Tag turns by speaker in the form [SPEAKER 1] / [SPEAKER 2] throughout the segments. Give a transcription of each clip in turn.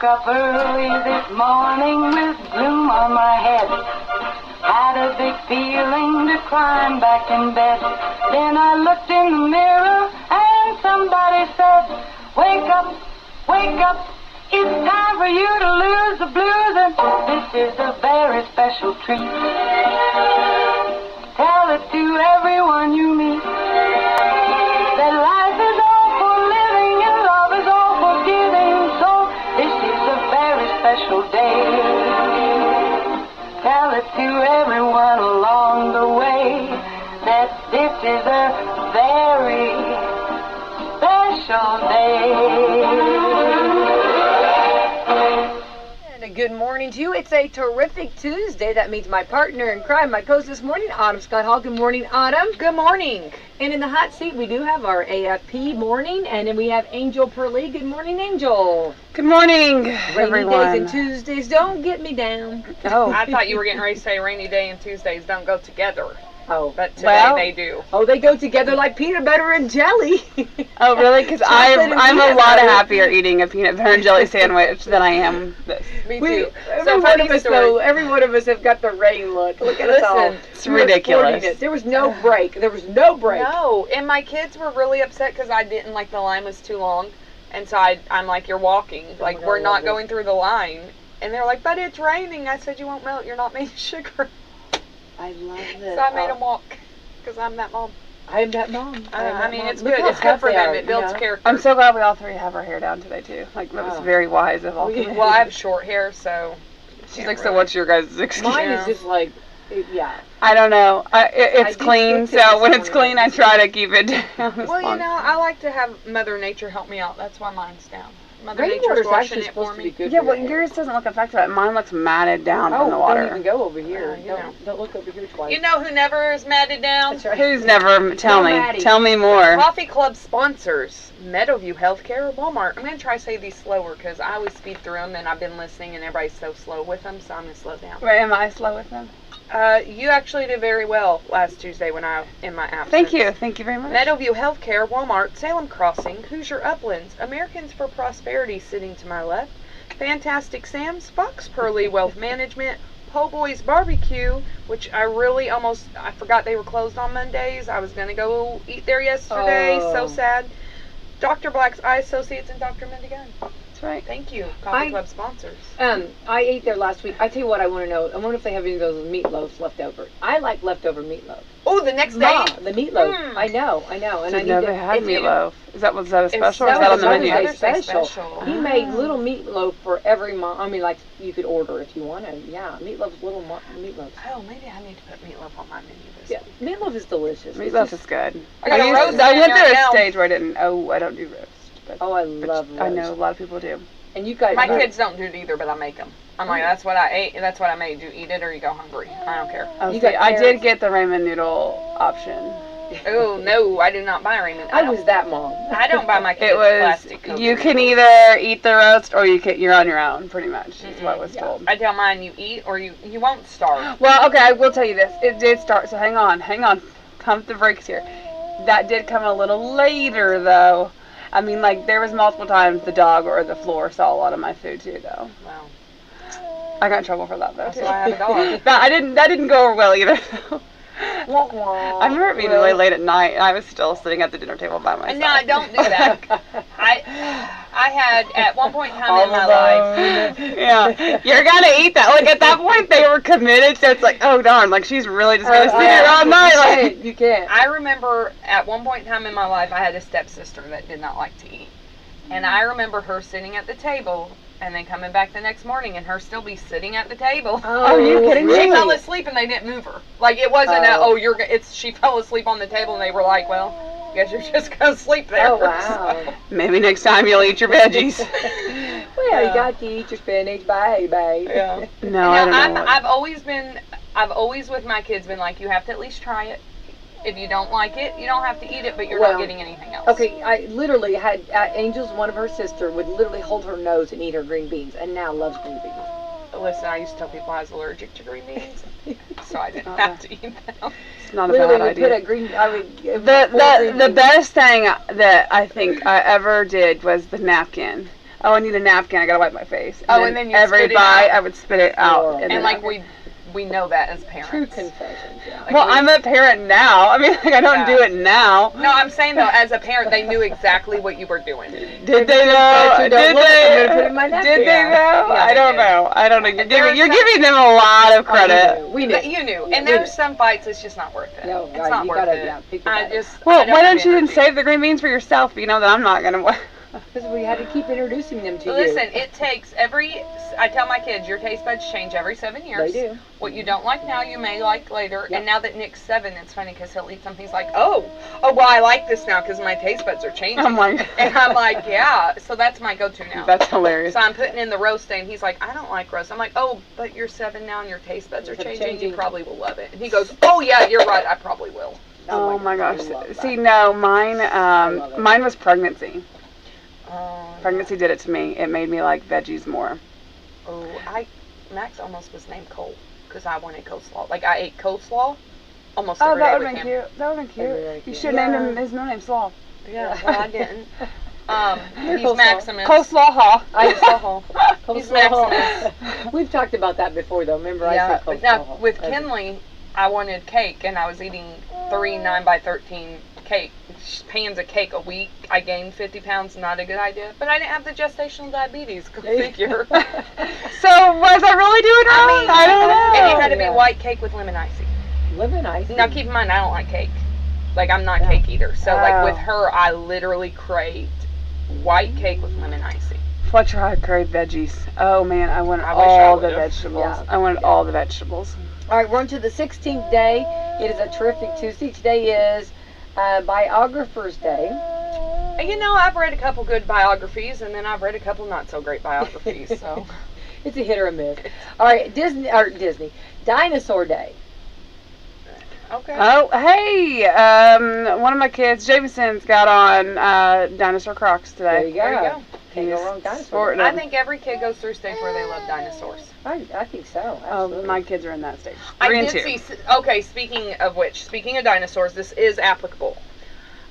[SPEAKER 1] Woke up early this morning with gloom on my head. Had a big feeling to climb back in bed. Then I looked in the mirror and somebody said, wake up, wake up. It's time for you to lose the blues, and this is a very special treat. Tell it to everyone you meet, that life is all for living and love is all for giving. So this is a very special day. Tell it to everyone along the way, that this is a very special day.
[SPEAKER 2] Good morning to you. It's a terrific Tuesday. That means my partner in crime, my co-host this morning, Autumn Scott-Hall. Good morning, Autumn.
[SPEAKER 3] Good morning.
[SPEAKER 2] And in the hot seat, we do have our AFP morning, and then we have Angel Purlee. Good morning, Angel.
[SPEAKER 4] Good morning,
[SPEAKER 2] Rainy days and Tuesdays don't get me down.
[SPEAKER 3] Oh, I thought you were getting ready to say rainy day and Tuesdays don't go together.
[SPEAKER 2] Oh,
[SPEAKER 3] but today they do.
[SPEAKER 2] Oh, they go together like peanut butter and jelly.
[SPEAKER 4] Oh, really? Because I'm a lot happier eating a peanut butter and jelly sandwich than I am this.
[SPEAKER 3] Me too.
[SPEAKER 2] Every one of us have got the rain look. Look at us all.
[SPEAKER 4] It's ridiculous.
[SPEAKER 2] There was no break.
[SPEAKER 3] No, and my kids were really upset because I didn't like the line was too long, and so I'm like, you're walking, like we're not going through the line, and they're like, but it's raining. I said, you won't melt. You're not made of sugar.
[SPEAKER 2] I love this.
[SPEAKER 3] So I made them walk because I'm that mom.
[SPEAKER 2] I am that mom.
[SPEAKER 3] I mean, it's good. It's good for them. It builds character.
[SPEAKER 4] I'm so glad we all three have our hair down today, too. Like, that was very wise of all three.
[SPEAKER 3] Well, I have short hair, so...
[SPEAKER 4] She's like, so what's your guys' excuse?
[SPEAKER 2] Mine is just like, yeah.
[SPEAKER 4] I don't know. It's clean, so when it's clean, I try to keep it down.
[SPEAKER 3] Well, you know, I like to have Mother Nature help me out. That's why mine's down. Mother
[SPEAKER 2] Nature's
[SPEAKER 3] washing it for me.
[SPEAKER 4] Yeah, well, yours doesn't look affected. Mine looks matted down from the water.
[SPEAKER 2] Don't even go over here. Don't look over here twice.
[SPEAKER 3] You know who never is matted down?
[SPEAKER 2] That's right.
[SPEAKER 4] Who's never? Tell me. Tell me more.
[SPEAKER 3] Coffee Club sponsors, Meadowview Healthcare, Walmart. I'm going to try to say these slower because I always speed through them and I've been listening and everybody's so slow with them, so I'm going to slow down.
[SPEAKER 4] Wait, am I slow with them?
[SPEAKER 3] You actually did very well last Tuesday when in my absence.
[SPEAKER 4] Thank you. Thank you very much.
[SPEAKER 3] Meadowview Healthcare, Walmart, Salem Crossing, Hoosier Uplands, Americans for Prosperity sitting to my left, Fantastic Sam's, Fox Purlee Wealth Management, Po' Boys Barbecue, which I forgot they were closed on Mondays. I was going to go eat there yesterday. So sad. Dr. Black's Eye Associates and Dr. Mendigan.
[SPEAKER 4] Right.
[SPEAKER 3] Thank you, Coffee Club sponsors.
[SPEAKER 2] I ate there last week. I tell you what I want to know. I wonder if they have any of those meatloaves left over. I like leftover meatloaf.
[SPEAKER 3] Oh, the next day?
[SPEAKER 2] The meatloaf. I know. And
[SPEAKER 4] I never had meatloaf. Was that a special or is that on the menu?
[SPEAKER 2] Special. He made little meatloaf for every mom. I mean, like, you could order if you wanted. Yeah, meatloaf's little meatloafs.
[SPEAKER 3] Oh, maybe I need to put meatloaf on my menu this
[SPEAKER 2] week. Meatloaf is delicious.
[SPEAKER 4] Meatloaf is good.
[SPEAKER 3] I went
[SPEAKER 4] through a stage where I don't do roast.
[SPEAKER 2] I love roast.
[SPEAKER 4] I know a lot of people do.
[SPEAKER 2] And you guys,
[SPEAKER 3] my kids don't do it either, but I make them. I'm like, that's what I ate, and that's what I made. You eat it or you go hungry. I don't care.
[SPEAKER 4] I did get the ramen noodle option.
[SPEAKER 3] Oh, no, I do not buy ramen.
[SPEAKER 2] I was that mom.
[SPEAKER 3] I don't buy my kids plastic cookies.
[SPEAKER 4] You can either eat the roast or you're on your own, pretty much, is what was told.
[SPEAKER 3] I tell mine, you eat or you won't starve.
[SPEAKER 4] Well, okay, I will tell you this. It did start, so hang on. Come to the breaks here. That did come a little later, though. I mean, like, there was multiple times the dog or the floor saw a lot of my food, too, though.
[SPEAKER 3] Wow.
[SPEAKER 4] I got in trouble for that, though.
[SPEAKER 3] That's why I have a dog.
[SPEAKER 4] That didn't go over well, either. I remember it being really late at night, and I was still sitting at the dinner table by myself.
[SPEAKER 3] No, I don't do that. I had, at one point in time in my life...
[SPEAKER 4] Yeah, you're gonna eat that. Like, at that point, they were committed, so it's like, oh, darn, like, she's really just gonna sit here all night. Like,
[SPEAKER 2] you can't.
[SPEAKER 3] I remember, at one point in time in my life, I had a stepsister that did not like to eat. And I remember her sitting at the table... and then coming back the next morning and her still be sitting at the table.
[SPEAKER 2] Oh, are you kidding me?
[SPEAKER 3] She fell asleep and they didn't move her. Like, it wasn't she fell asleep on the table and they were like, well, guess you're just going to sleep there.
[SPEAKER 2] Oh, wow.
[SPEAKER 4] Maybe next time you'll eat your veggies.
[SPEAKER 2] Well, you got to eat your spinach, baby.
[SPEAKER 3] Yeah.
[SPEAKER 4] No, I don't know.
[SPEAKER 3] I've always with my kids been like, you have to at least try it. If you don't like it, you don't have to eat it, but you're not getting anything else.
[SPEAKER 2] Okay, I literally had Angel's one of her sister would literally hold her nose and eat her green beans, and now loves green beans.
[SPEAKER 3] Listen, I used to tell people I was allergic to green beans, so I didn't have to eat them.
[SPEAKER 4] It's not a bad idea. The best thing that I think I ever did was the napkin. oh, I need a napkin, I gotta wipe my face.
[SPEAKER 3] And then you'd
[SPEAKER 4] every
[SPEAKER 3] spit it
[SPEAKER 4] bite,
[SPEAKER 3] out.
[SPEAKER 4] I would spit it out.
[SPEAKER 2] Oh.
[SPEAKER 4] in the
[SPEAKER 3] And like
[SPEAKER 4] napkin.
[SPEAKER 3] we know that as parents.
[SPEAKER 2] True confessions, yeah.
[SPEAKER 3] Like,
[SPEAKER 4] Well, I'm a parent now. I mean, like, I don't do it now.
[SPEAKER 3] No, I'm saying though, as a parent, they knew exactly what you were doing.
[SPEAKER 4] Did they know?
[SPEAKER 2] you
[SPEAKER 4] Did
[SPEAKER 2] don't look, I'm
[SPEAKER 4] they?
[SPEAKER 2] gonna put it in my napkin.
[SPEAKER 4] Did they know?
[SPEAKER 3] Yeah,
[SPEAKER 4] I
[SPEAKER 3] they
[SPEAKER 4] don't
[SPEAKER 3] did.
[SPEAKER 4] know. I don't know.
[SPEAKER 3] There
[SPEAKER 4] You're
[SPEAKER 3] was
[SPEAKER 4] giving them a lot of
[SPEAKER 2] Oh,
[SPEAKER 4] credit.
[SPEAKER 2] we knew.
[SPEAKER 3] But you knew, and
[SPEAKER 2] We
[SPEAKER 3] there's
[SPEAKER 2] knew.
[SPEAKER 3] some fights it's just not worth it.
[SPEAKER 2] No,
[SPEAKER 3] it's
[SPEAKER 2] right,
[SPEAKER 3] not
[SPEAKER 2] you
[SPEAKER 3] worth
[SPEAKER 2] gotta,
[SPEAKER 3] it.
[SPEAKER 2] yeah, pick your
[SPEAKER 3] I
[SPEAKER 2] battles.
[SPEAKER 3] just.
[SPEAKER 4] Well,
[SPEAKER 3] I
[SPEAKER 4] why
[SPEAKER 3] have
[SPEAKER 4] don't you then
[SPEAKER 3] energy.
[SPEAKER 4] save the green beans for yourself? You know that I'm not gonna.
[SPEAKER 2] Because we had to keep introducing them to you.
[SPEAKER 3] Listen, it takes I tell my kids, your taste buds change every 7 years.
[SPEAKER 2] They do.
[SPEAKER 3] What you don't like now, you may like later.
[SPEAKER 2] Yep.
[SPEAKER 3] And now that Nick's 7, it's funny because he'll eat something. He's like, oh, well, I like this now because my taste buds are changing.
[SPEAKER 4] Oh my God.
[SPEAKER 3] And I'm like, yeah. So that's my go-to now.
[SPEAKER 4] That's hilarious.
[SPEAKER 3] So I'm putting in the roast day, and he's like, I don't like roast. I'm like, oh, but you're 7 now, and your taste buds are
[SPEAKER 2] They're
[SPEAKER 3] changing.
[SPEAKER 2] changing.
[SPEAKER 3] You probably will love it. And he goes, oh yeah, you're right. I probably will.
[SPEAKER 4] Oh my
[SPEAKER 2] God,
[SPEAKER 4] gosh.
[SPEAKER 2] I love that.
[SPEAKER 4] See, no, mine.
[SPEAKER 2] love it.
[SPEAKER 4] Mine was pregnancy.
[SPEAKER 3] Oh,
[SPEAKER 4] Pregnancy did it to me. It made me like veggies more.
[SPEAKER 3] oh, Max almost was named Cole because I wanted coleslaw. Like I ate coleslaw almost
[SPEAKER 4] Oh,
[SPEAKER 3] every day
[SPEAKER 4] that would
[SPEAKER 3] with
[SPEAKER 4] have been
[SPEAKER 3] him.
[SPEAKER 4] cute. That would have been
[SPEAKER 2] That'd be
[SPEAKER 4] cute.
[SPEAKER 2] really
[SPEAKER 4] You
[SPEAKER 2] cute.
[SPEAKER 4] should have named him his middle name Slaw.
[SPEAKER 3] Yeah, well I didn't. He's
[SPEAKER 2] Coleslaw.
[SPEAKER 3] Maximus.
[SPEAKER 4] Coleslaw Hall.
[SPEAKER 3] He's Maximus.
[SPEAKER 2] We've talked about that before, though. Remember, I
[SPEAKER 3] Yeah,
[SPEAKER 2] said
[SPEAKER 3] but now
[SPEAKER 2] coleslaw.
[SPEAKER 3] with Kinley, I wanted cake, and I was eating 3 9x13 cake pans of cake a week. I gained 50 pounds. Not a good idea, but I didn't have the gestational diabetes. Go figure.
[SPEAKER 4] So was I really doing wrong? I don't know.
[SPEAKER 3] And it had to be
[SPEAKER 2] Yeah.
[SPEAKER 3] white cake with lemon icing.
[SPEAKER 2] Lemon ice.
[SPEAKER 3] Now keep in mind, I don't like cake. Like I'm not
[SPEAKER 2] Yeah.
[SPEAKER 3] cake eater. So like with
[SPEAKER 4] Oh.
[SPEAKER 3] her, I literally craved white cake with lemon icing.
[SPEAKER 4] Fletcher, I craved veggies. Oh man, I wanted
[SPEAKER 3] I wish I
[SPEAKER 4] all the
[SPEAKER 3] would've.
[SPEAKER 4] vegetables.
[SPEAKER 2] Yeah.
[SPEAKER 4] I wanted all the vegetables.
[SPEAKER 2] All right, we're on to the 16th day. It is a terrific Tuesday. Today is Biographer's Day.
[SPEAKER 3] And you know, I've read a couple good biographies, and then I've read a couple not so great biographies. So
[SPEAKER 2] It's a hit or a miss. All right, Disney. Dinosaur Day.
[SPEAKER 3] okay.
[SPEAKER 4] Oh, hey, one of my kids, Jameson's got on dinosaur Crocs
[SPEAKER 2] There you
[SPEAKER 4] today.
[SPEAKER 2] go.
[SPEAKER 3] There you go.
[SPEAKER 2] Can't go
[SPEAKER 4] He's
[SPEAKER 2] wrong with dinosaur.
[SPEAKER 4] sporting
[SPEAKER 3] I
[SPEAKER 4] them.
[SPEAKER 3] think every kid goes through a stage where they love dinosaurs.
[SPEAKER 2] I think so.
[SPEAKER 4] Oh,
[SPEAKER 2] Absolutely.
[SPEAKER 4] my kids are in that stage.
[SPEAKER 3] I
[SPEAKER 4] 3 and
[SPEAKER 3] did
[SPEAKER 4] 2.
[SPEAKER 3] see. Okay, speaking of dinosaurs, this is applicable.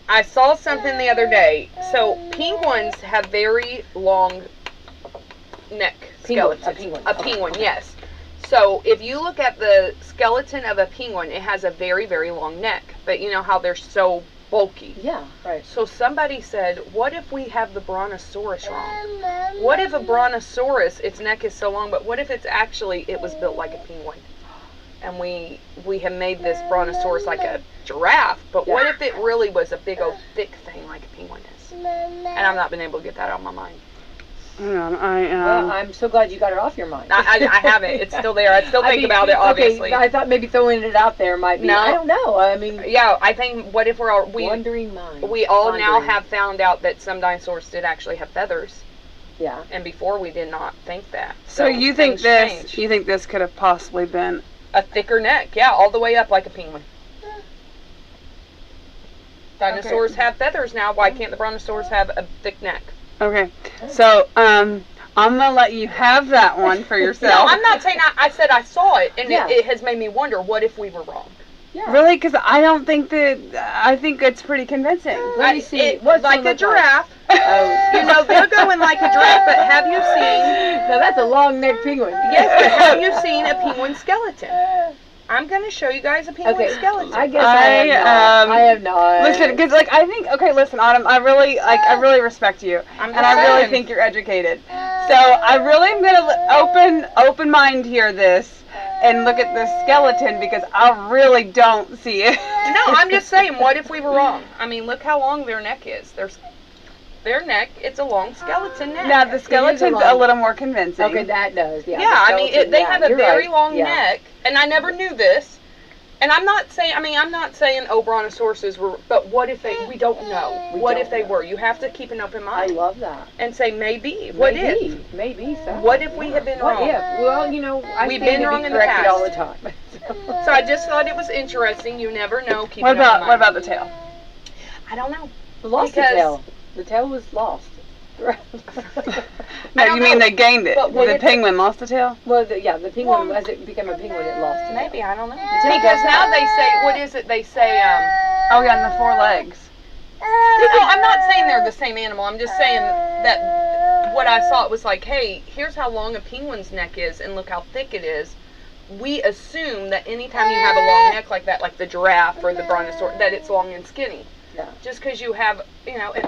[SPEAKER 3] I saw something the other day. So penguins have very long neck
[SPEAKER 2] Penguin,
[SPEAKER 3] skeletons.
[SPEAKER 2] a penguin.
[SPEAKER 3] A penguin, yes. So if you look at the skeleton of a penguin, it has a very, very long neck. But you know how they're so bulky.
[SPEAKER 2] Yeah, right.
[SPEAKER 3] So somebody said, what if we have the brontosaurus wrong? What if a brontosaurus, its neck is so long, but what if it was built like a penguin? And we have made this brontosaurus like a giraffe, but what if it really was a big old thick thing like a penguin is? And I've not been able to get that out of my mind.
[SPEAKER 4] Hang on,
[SPEAKER 2] Well, I'm so glad you got it off your mind.
[SPEAKER 3] I haven't. It's still there. I still think about it, obviously.
[SPEAKER 2] Okay, I thought maybe throwing it out there might be.
[SPEAKER 3] No.
[SPEAKER 2] I don't know. I mean,
[SPEAKER 3] Yeah, I think, what if
[SPEAKER 2] wandering mind.
[SPEAKER 3] we all now
[SPEAKER 2] Pondering.
[SPEAKER 3] have found out that some dinosaurs did actually have feathers,
[SPEAKER 2] Yeah.
[SPEAKER 3] and before we did not think that.
[SPEAKER 4] So you think
[SPEAKER 3] things change.
[SPEAKER 4] you think this could have possibly been?
[SPEAKER 3] A thicker neck, yeah, all the way up like a penguin. Dinosaurs have feathers now. Why can't the brontosaurs have a thick neck?
[SPEAKER 4] Okay, so I'm gonna let you have that one for
[SPEAKER 3] No,
[SPEAKER 4] yourself.
[SPEAKER 3] I'm not saying I said I saw it, and
[SPEAKER 2] Yeah.
[SPEAKER 3] it has made me wonder, what if we were wrong?
[SPEAKER 2] Yeah.
[SPEAKER 4] Really? Because I don't think that. I think it's pretty convincing.
[SPEAKER 2] Let me see.
[SPEAKER 3] It,
[SPEAKER 2] What's
[SPEAKER 3] like
[SPEAKER 2] it
[SPEAKER 3] a
[SPEAKER 2] look like?
[SPEAKER 3] giraffe.
[SPEAKER 2] Oh.
[SPEAKER 3] You know, they're going like a giraffe, but have you seen...
[SPEAKER 2] Now that's a long neck penguin.
[SPEAKER 3] Yes, but have you seen a penguin skeleton? I'm going to show you guys a penguin
[SPEAKER 2] Okay.
[SPEAKER 3] skeleton.
[SPEAKER 2] I guess I have not.
[SPEAKER 4] Listen, because like I think. Okay, listen, Autumn. I really respect you,
[SPEAKER 3] I'm
[SPEAKER 4] and I
[SPEAKER 3] just
[SPEAKER 4] really
[SPEAKER 3] saying.
[SPEAKER 4] think you're educated. So I really am gonna open mind hear this and look at the skeleton because I really don't see it.
[SPEAKER 3] No, I'm just saying, what if we were wrong? I mean, look how long their neck is. Their neck, it's a long skeleton neck.
[SPEAKER 4] Now the skeleton's
[SPEAKER 2] long-
[SPEAKER 4] a little more convincing.
[SPEAKER 2] Okay, that does. Yeah.
[SPEAKER 3] Yeah,
[SPEAKER 2] the
[SPEAKER 3] I mean,
[SPEAKER 2] skeleton,
[SPEAKER 3] they
[SPEAKER 2] yeah,
[SPEAKER 3] have a
[SPEAKER 2] you're
[SPEAKER 3] very
[SPEAKER 2] right.
[SPEAKER 3] long
[SPEAKER 2] Yeah.
[SPEAKER 3] neck, and I never knew this. And I'm not saying, oh, brontosauruses were, but what if we don't know.
[SPEAKER 2] We
[SPEAKER 3] What
[SPEAKER 2] don't
[SPEAKER 3] if they
[SPEAKER 2] know.
[SPEAKER 3] were? You have to keep an open
[SPEAKER 2] I
[SPEAKER 3] mind
[SPEAKER 2] love that.
[SPEAKER 3] and say, maybe. What if?
[SPEAKER 2] Maybe so.
[SPEAKER 3] What if we have been
[SPEAKER 2] What
[SPEAKER 3] wrong?
[SPEAKER 2] if? Well, you know, I
[SPEAKER 3] We've
[SPEAKER 2] stand
[SPEAKER 3] been
[SPEAKER 2] to
[SPEAKER 3] wrong
[SPEAKER 2] be
[SPEAKER 3] in the
[SPEAKER 2] corrected
[SPEAKER 3] past.
[SPEAKER 2] all the time.
[SPEAKER 3] So I just thought it was interesting. You never know. Keep
[SPEAKER 4] What
[SPEAKER 3] an open
[SPEAKER 4] about
[SPEAKER 3] mind.
[SPEAKER 4] the tail?
[SPEAKER 3] I don't know.
[SPEAKER 2] Lost
[SPEAKER 3] Because-
[SPEAKER 2] the tail. The tail was lost.
[SPEAKER 4] No,
[SPEAKER 3] I don't
[SPEAKER 4] you mean
[SPEAKER 3] know.
[SPEAKER 4] they gained it.
[SPEAKER 3] But what
[SPEAKER 4] The
[SPEAKER 3] if-
[SPEAKER 4] penguin lost the tail?
[SPEAKER 2] Well, the penguin,
[SPEAKER 3] Well,
[SPEAKER 2] as it became a penguin, it lost it.
[SPEAKER 3] Maybe, I don't know.
[SPEAKER 2] tail
[SPEAKER 3] Because
[SPEAKER 2] does
[SPEAKER 3] now they say, what is it? They say,
[SPEAKER 4] Oh yeah, and the 4 legs.
[SPEAKER 3] No, I'm not saying they're the same animal. I'm just saying that what I saw, it was like, hey, here's how long a penguin's neck is, and look how thick it is. We assume that anytime you have a long neck like that, like the giraffe or the brontosaurus, that it's long and skinny.
[SPEAKER 2] Yeah.
[SPEAKER 3] Just because you have,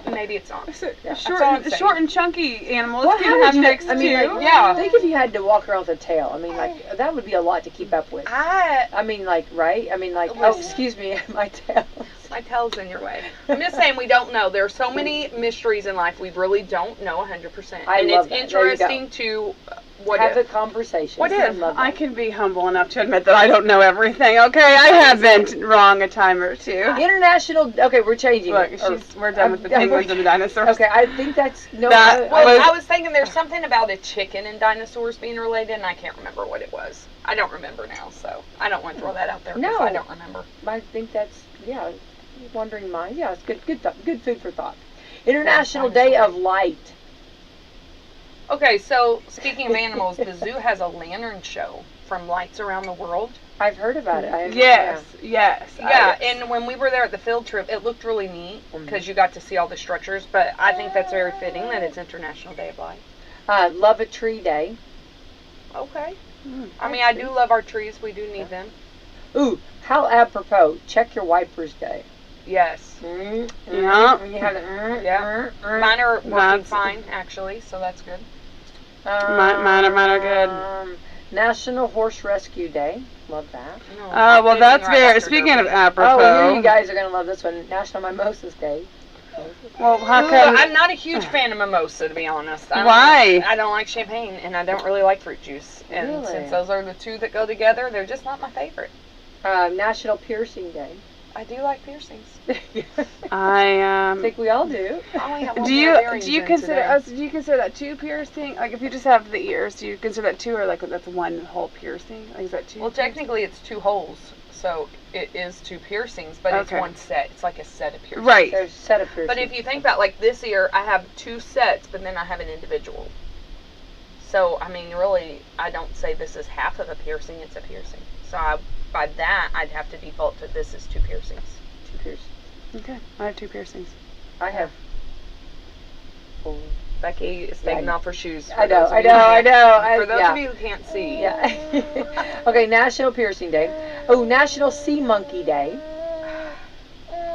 [SPEAKER 3] maybe it's not.
[SPEAKER 4] Short and chunky animals
[SPEAKER 2] Well,
[SPEAKER 4] can
[SPEAKER 2] how would
[SPEAKER 4] have
[SPEAKER 2] you,
[SPEAKER 4] necks
[SPEAKER 2] I mean,
[SPEAKER 4] too.
[SPEAKER 2] like,
[SPEAKER 3] Yeah.
[SPEAKER 2] think if you had to walk around with a tail. I mean, like, that would be a lot to keep up with. I mean, like, right? I mean, like, oh, excuse me, my tail.
[SPEAKER 3] My tail's in your way. I'm just saying we don't know. There are so many mysteries in life we really don't know 100%.
[SPEAKER 2] I
[SPEAKER 3] and
[SPEAKER 2] love
[SPEAKER 3] it's
[SPEAKER 2] that. There you go.
[SPEAKER 3] interesting to
[SPEAKER 2] Have a conversation.
[SPEAKER 3] What
[SPEAKER 2] I
[SPEAKER 3] if?
[SPEAKER 2] love
[SPEAKER 4] I
[SPEAKER 2] that.
[SPEAKER 4] can be humble enough to admit that I don't know everything. Okay, I have been wrong a time or two.
[SPEAKER 2] International. Okay, we're changing.
[SPEAKER 4] Look,
[SPEAKER 2] it. Or-
[SPEAKER 4] we're done with the
[SPEAKER 2] I'm-
[SPEAKER 4] penguins and the dinosaurs.
[SPEAKER 2] Okay, I think that's no.
[SPEAKER 4] That
[SPEAKER 3] Well,
[SPEAKER 4] was-
[SPEAKER 3] I was thinking there's something about a chicken and dinosaurs being related, and I can't remember what it was. I don't remember now, so I don't want to throw that out there because
[SPEAKER 2] No.
[SPEAKER 3] I don't remember.
[SPEAKER 2] I think that's wandering mind. Yeah, it's good food for thought. International Day of Light.
[SPEAKER 3] Okay, so speaking of animals, the zoo has a lantern show from Lights Around the World.
[SPEAKER 2] I've heard about it.
[SPEAKER 4] Yes.
[SPEAKER 3] Yeah, and when we were there at the field trip, it looked really neat because you got to see all the structures, but I think that's very fitting that it's International Day of Light.
[SPEAKER 2] Love a Tree Day.
[SPEAKER 3] Okay. I mean, I do love our trees. We do need them.
[SPEAKER 2] Ooh, how apropos. Check your wipers day.
[SPEAKER 3] Yes.
[SPEAKER 4] Yeah.
[SPEAKER 2] When you have the
[SPEAKER 3] Yeah. Mine are working
[SPEAKER 4] That's-
[SPEAKER 3] fine, actually, so that's good.
[SPEAKER 4] Mine are good.
[SPEAKER 2] National Horse Rescue Day. Love that.
[SPEAKER 3] No,
[SPEAKER 4] Oh, well,
[SPEAKER 3] I'm
[SPEAKER 4] that's
[SPEAKER 3] right
[SPEAKER 4] very.
[SPEAKER 3] after
[SPEAKER 4] Speaking of
[SPEAKER 3] Derby.
[SPEAKER 4] apropos.
[SPEAKER 2] Oh, here you guys are going to love this one. National Mimosas Day.
[SPEAKER 4] Well, how
[SPEAKER 3] Ooh,
[SPEAKER 4] come?
[SPEAKER 3] I'm not a huge fan of mimosa, to be honest.
[SPEAKER 4] Why?
[SPEAKER 3] I don't like champagne, and I don't really like fruit juice. And
[SPEAKER 2] Really?
[SPEAKER 3] since those are the two that go together, they're just not my favorite.
[SPEAKER 2] National Piercing Day.
[SPEAKER 3] I do like piercings.
[SPEAKER 2] I think we all do.
[SPEAKER 3] I only have one
[SPEAKER 4] Do
[SPEAKER 3] pair of
[SPEAKER 4] you
[SPEAKER 3] earrings
[SPEAKER 4] do you
[SPEAKER 3] in
[SPEAKER 4] consider
[SPEAKER 3] today.
[SPEAKER 4] us? Do you consider that two piercing? Like if you just have the ears, do you consider that two, or like that's one whole piercing? Like is that two?
[SPEAKER 3] Well, technically, it's two holes, so it is two piercings, but it's
[SPEAKER 4] Okay.
[SPEAKER 3] one set. It's like a set of piercings.
[SPEAKER 4] Right.
[SPEAKER 2] There's a set of piercings.
[SPEAKER 3] But if you think about, like, this ear, I have two sets, but then I have an individual. So, I mean, really, I don't say this is half of a piercing, it's a piercing. So, by that, I'd have to default to this is two piercings.
[SPEAKER 2] Two piercings.
[SPEAKER 4] Okay, I have two piercings.
[SPEAKER 2] I have four.
[SPEAKER 3] Becky is taking off her shoes.
[SPEAKER 2] I know.
[SPEAKER 3] For those of you who can't see.
[SPEAKER 2] Yeah. Okay, National Piercing Day. Oh, National Sea Monkey Day.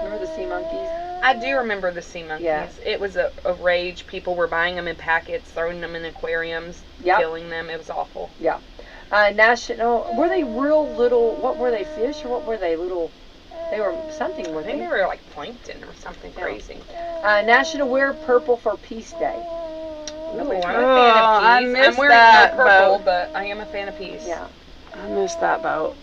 [SPEAKER 2] Remember the sea monkeys?
[SPEAKER 3] I do remember the sea monkeys.
[SPEAKER 2] Yeah.
[SPEAKER 3] It was a rage. People were buying them in packets, throwing them in aquariums,
[SPEAKER 2] Yep.
[SPEAKER 3] killing them. It was awful.
[SPEAKER 2] Yeah. National, were they real little, what were they, fish or what were they, little, they were something,
[SPEAKER 3] I
[SPEAKER 2] weren't
[SPEAKER 3] think
[SPEAKER 2] they?
[SPEAKER 3] they were like plankton or something
[SPEAKER 2] Yeah.
[SPEAKER 3] crazy.
[SPEAKER 2] National Wear Purple for Peace Day.
[SPEAKER 3] Ooh, I'm a
[SPEAKER 4] Oh,
[SPEAKER 3] fan
[SPEAKER 4] I
[SPEAKER 3] of peace.
[SPEAKER 4] missed
[SPEAKER 3] I'm wearing
[SPEAKER 4] that
[SPEAKER 3] no purple,
[SPEAKER 4] boat.
[SPEAKER 3] but I am a fan of peace.
[SPEAKER 2] Yeah.
[SPEAKER 4] I missed that boat.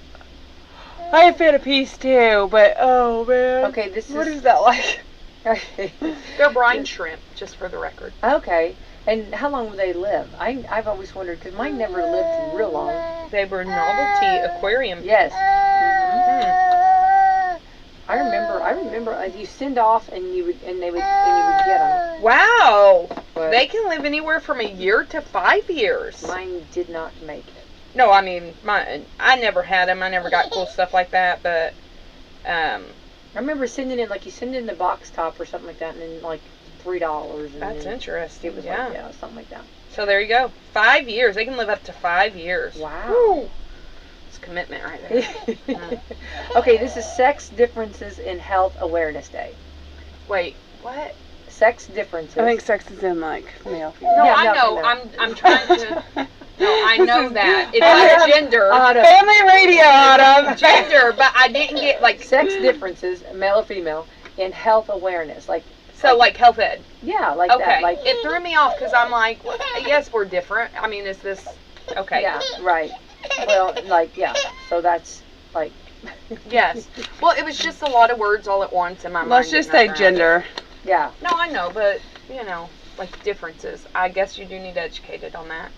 [SPEAKER 4] I am a fan of peace too, but oh man.
[SPEAKER 2] Okay, this
[SPEAKER 4] What
[SPEAKER 2] is
[SPEAKER 4] is that like?
[SPEAKER 2] okay.
[SPEAKER 3] They're brine shrimp, just for the record.
[SPEAKER 2] Okay. And how long will they live? I've always wondered, because mine never lived real long.
[SPEAKER 3] They were novelty aquarium.
[SPEAKER 2] Yes.
[SPEAKER 3] Mhm.
[SPEAKER 2] I remember you send off and they would get them.
[SPEAKER 3] Wow.
[SPEAKER 2] But
[SPEAKER 3] They can live anywhere from a year to 5 years.
[SPEAKER 2] mine did not make it.
[SPEAKER 3] No, I mean, I never had them. I never got cool stuff like that, but
[SPEAKER 2] I remember sending in, like, you send in the box top or something like that, and then, like, $3. And
[SPEAKER 3] that's
[SPEAKER 2] then
[SPEAKER 3] interesting.
[SPEAKER 2] It was
[SPEAKER 3] Yeah.
[SPEAKER 2] like, something like that.
[SPEAKER 3] So there you go. 5 years. They can live up to 5 years.
[SPEAKER 2] Wow.
[SPEAKER 3] Woo. It's commitment right there.
[SPEAKER 2] Okay, this is Sex Differences in Health Awareness Day.
[SPEAKER 3] Wait, what?
[SPEAKER 2] Sex differences.
[SPEAKER 4] I think sex is in like male, female.
[SPEAKER 3] No,
[SPEAKER 2] Yeah,
[SPEAKER 3] I
[SPEAKER 2] no,
[SPEAKER 3] know.
[SPEAKER 2] no.
[SPEAKER 3] I'm trying to. No, I know that. It's like gender.
[SPEAKER 2] Autumn.
[SPEAKER 4] Family radio, Autumn.
[SPEAKER 3] Gender, but I didn't get like.
[SPEAKER 2] Sex differences, male or female, in health awareness. Like,
[SPEAKER 3] So like health ed.
[SPEAKER 2] yeah, like
[SPEAKER 3] Okay.
[SPEAKER 2] that. Like,
[SPEAKER 3] It threw me off because I'm like, well, yes, we're different. I mean, is this okay?
[SPEAKER 2] yeah, right. Well, like, yeah. So that's, like,
[SPEAKER 3] Yes. Well, it was just a lot of words all at once in my mind.
[SPEAKER 4] Let's just
[SPEAKER 3] didn't
[SPEAKER 4] say
[SPEAKER 3] know.
[SPEAKER 4] gender.
[SPEAKER 2] yeah.
[SPEAKER 3] No, I know, but you know, like differences. I guess you do need educated on that.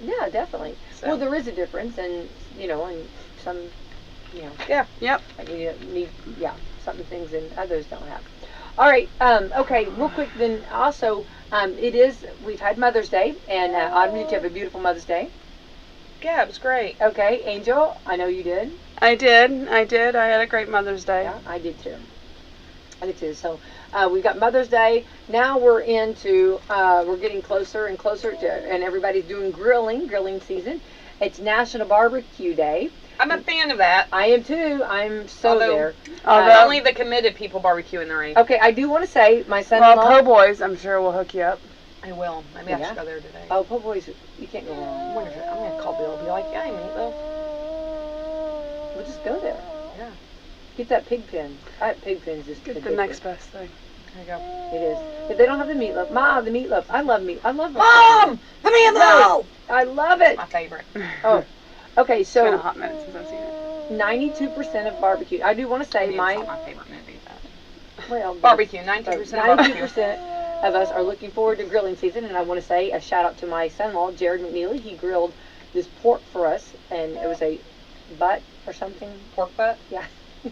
[SPEAKER 2] Yeah, definitely.
[SPEAKER 3] So.
[SPEAKER 2] Well, there is a difference, and, you know, and some, you know.
[SPEAKER 3] Yeah.
[SPEAKER 4] Yep.
[SPEAKER 2] Like you need, yeah, some things and others don't have. All right, okay, real quick then also, we've had Mother's Day, and Autumn, did you have a beautiful Mother's Day?
[SPEAKER 3] Yeah, it was great.
[SPEAKER 2] Okay, Angel, I know you did.
[SPEAKER 4] I did. I had a great Mother's Day.
[SPEAKER 2] Yeah, I did too. So, We've got Mother's Day. Now we're getting closer and closer to, and everybody's doing grilling season. It's National Barbecue Day.
[SPEAKER 3] I'm a fan of that.
[SPEAKER 2] I am too. I'm so there.
[SPEAKER 3] Only the committed people barbecue in the rain.
[SPEAKER 2] Okay, I do want to say my
[SPEAKER 4] Well,
[SPEAKER 2] son-in-law.
[SPEAKER 4] Po' Boys, I'm sure will hook you up.
[SPEAKER 3] I will. Maybe I
[SPEAKER 2] Yeah.
[SPEAKER 3] should go there today.
[SPEAKER 2] Oh, Po' Boys, you can't go wrong.
[SPEAKER 3] I'm gonna call Bill and be like, yeah, I meatloaf.
[SPEAKER 2] We'll just go there.
[SPEAKER 3] Yeah.
[SPEAKER 2] Get that pig pen. Pig pen's just
[SPEAKER 4] Get the
[SPEAKER 2] addictive.
[SPEAKER 4] next best thing.
[SPEAKER 3] There you go.
[SPEAKER 2] It is. If they don't have the meatloaf, the meatloaf. I love meat. I love
[SPEAKER 3] Mom! The meatloaf!
[SPEAKER 2] I love it.
[SPEAKER 3] My favorite.
[SPEAKER 2] Oh, okay.
[SPEAKER 4] It's been a
[SPEAKER 2] So
[SPEAKER 4] hot minute since I've seen it.
[SPEAKER 2] 92% of barbecue. I do want to say
[SPEAKER 3] It's
[SPEAKER 2] my
[SPEAKER 3] not my favorite movie, but
[SPEAKER 2] well
[SPEAKER 3] barbecue. 92% of barbecue.
[SPEAKER 2] 92% of us are looking forward to grilling season, and I want to say a shout out to my son-in-law, Jared McNeely. He grilled this pork for us, and it was a butt or something.
[SPEAKER 3] Pork butt?
[SPEAKER 2] Yeah.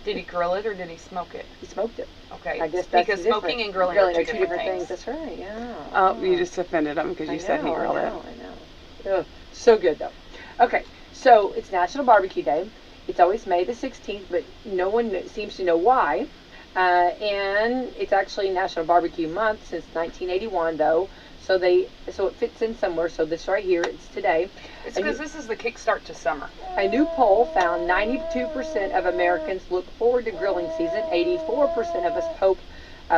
[SPEAKER 3] Did he grill it or did he smoke it?
[SPEAKER 2] He smoked it.
[SPEAKER 3] Okay.
[SPEAKER 2] I guess that's
[SPEAKER 3] because
[SPEAKER 2] the
[SPEAKER 3] smoking
[SPEAKER 2] difference.
[SPEAKER 3] and grilling are two different
[SPEAKER 2] things.
[SPEAKER 3] things.
[SPEAKER 2] That's right. Yeah.
[SPEAKER 4] Oh, you just offended him because you said he grilled it.
[SPEAKER 2] I know. Ugh, so good though. Okay, so it's National Barbecue Day. It's always May the 16th, but no one seems to know why. And it's actually National Barbecue Month since 1981, though. So it fits in somewhere. So this right here, it's today.
[SPEAKER 3] It's because this is the kickstart to summer.
[SPEAKER 2] A new poll found 92% of Americans look forward to grilling season. 84% of us hope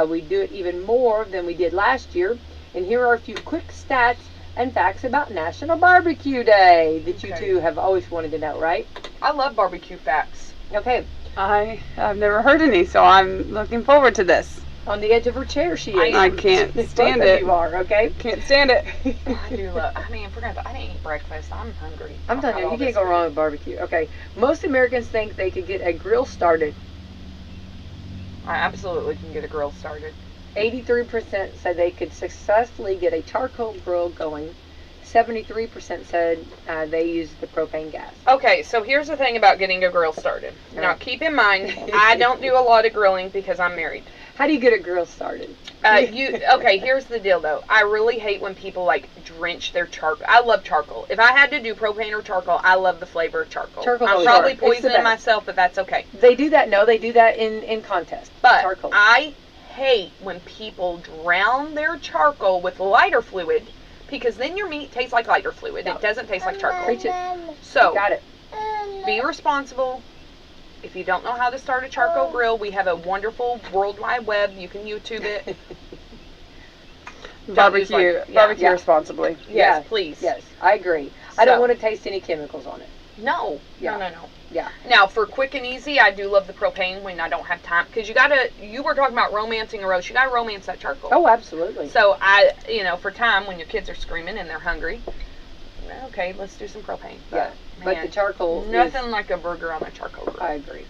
[SPEAKER 2] we do it even more than we did last year. And here are a few quick stats and facts about National Barbecue Day that you two have always wanted to know, right?
[SPEAKER 3] I love barbecue facts.
[SPEAKER 2] Okay.
[SPEAKER 4] I've never heard any, so I'm looking forward to this.
[SPEAKER 2] On the edge of her chair, she is.
[SPEAKER 4] I can't stand
[SPEAKER 2] Both
[SPEAKER 4] it.
[SPEAKER 2] of you are, okay?
[SPEAKER 4] Can't stand it.
[SPEAKER 3] I do love. I mean, I didn't eat breakfast. I'm hungry.
[SPEAKER 2] I'm telling you, you can't go wrong with barbecue. Okay. Most Americans think they could get a grill started.
[SPEAKER 3] I absolutely can get a grill started.
[SPEAKER 2] 83% said they could successfully get a charcoal grill going. 73% said they use the propane gas.
[SPEAKER 3] Okay, so here's the thing about getting a grill started. Now, keep in mind, I don't do a lot of grilling because I'm married.
[SPEAKER 2] How do you get a grill started?
[SPEAKER 3] Okay, here's the deal though. I really hate when people like drench their charcoal. I love charcoal. If I had to do propane or charcoal, I love the flavor of charcoal.
[SPEAKER 2] Charcoal's
[SPEAKER 3] I'm
[SPEAKER 2] always
[SPEAKER 3] probably
[SPEAKER 2] hard. It's the
[SPEAKER 3] poisoning
[SPEAKER 2] best.
[SPEAKER 3] myself, but that's okay.
[SPEAKER 2] They do that. No, they do that in contests.
[SPEAKER 3] But
[SPEAKER 2] charcoal.
[SPEAKER 3] I hate when people drown their charcoal with lighter fluid because then your meat tastes like lighter fluid.
[SPEAKER 2] No.
[SPEAKER 3] It doesn't taste like charcoal.
[SPEAKER 2] Preach it.
[SPEAKER 3] So
[SPEAKER 2] Got it.
[SPEAKER 3] be responsible. If you don't know how to start a charcoal grill, we have a wonderful World Wide Web. You can YouTube it.
[SPEAKER 4] Barbecue responsibly.
[SPEAKER 3] Yes, please.
[SPEAKER 2] Yes, I agree. I don't
[SPEAKER 3] So-
[SPEAKER 2] want to taste any chemicals on it.
[SPEAKER 3] No.
[SPEAKER 2] Yeah.
[SPEAKER 3] No.
[SPEAKER 2] Yeah.
[SPEAKER 3] Now, for quick and easy, I do love the propane when I don't have time. Because you were talking about romancing a roast. You got to romance that charcoal.
[SPEAKER 2] Oh, absolutely.
[SPEAKER 3] So, for time when your kids are screaming and they're hungry, okay, let's do some propane.
[SPEAKER 2] Yeah. But the charcoal
[SPEAKER 3] Nothing like a burger on a charcoal grill.
[SPEAKER 2] I agree.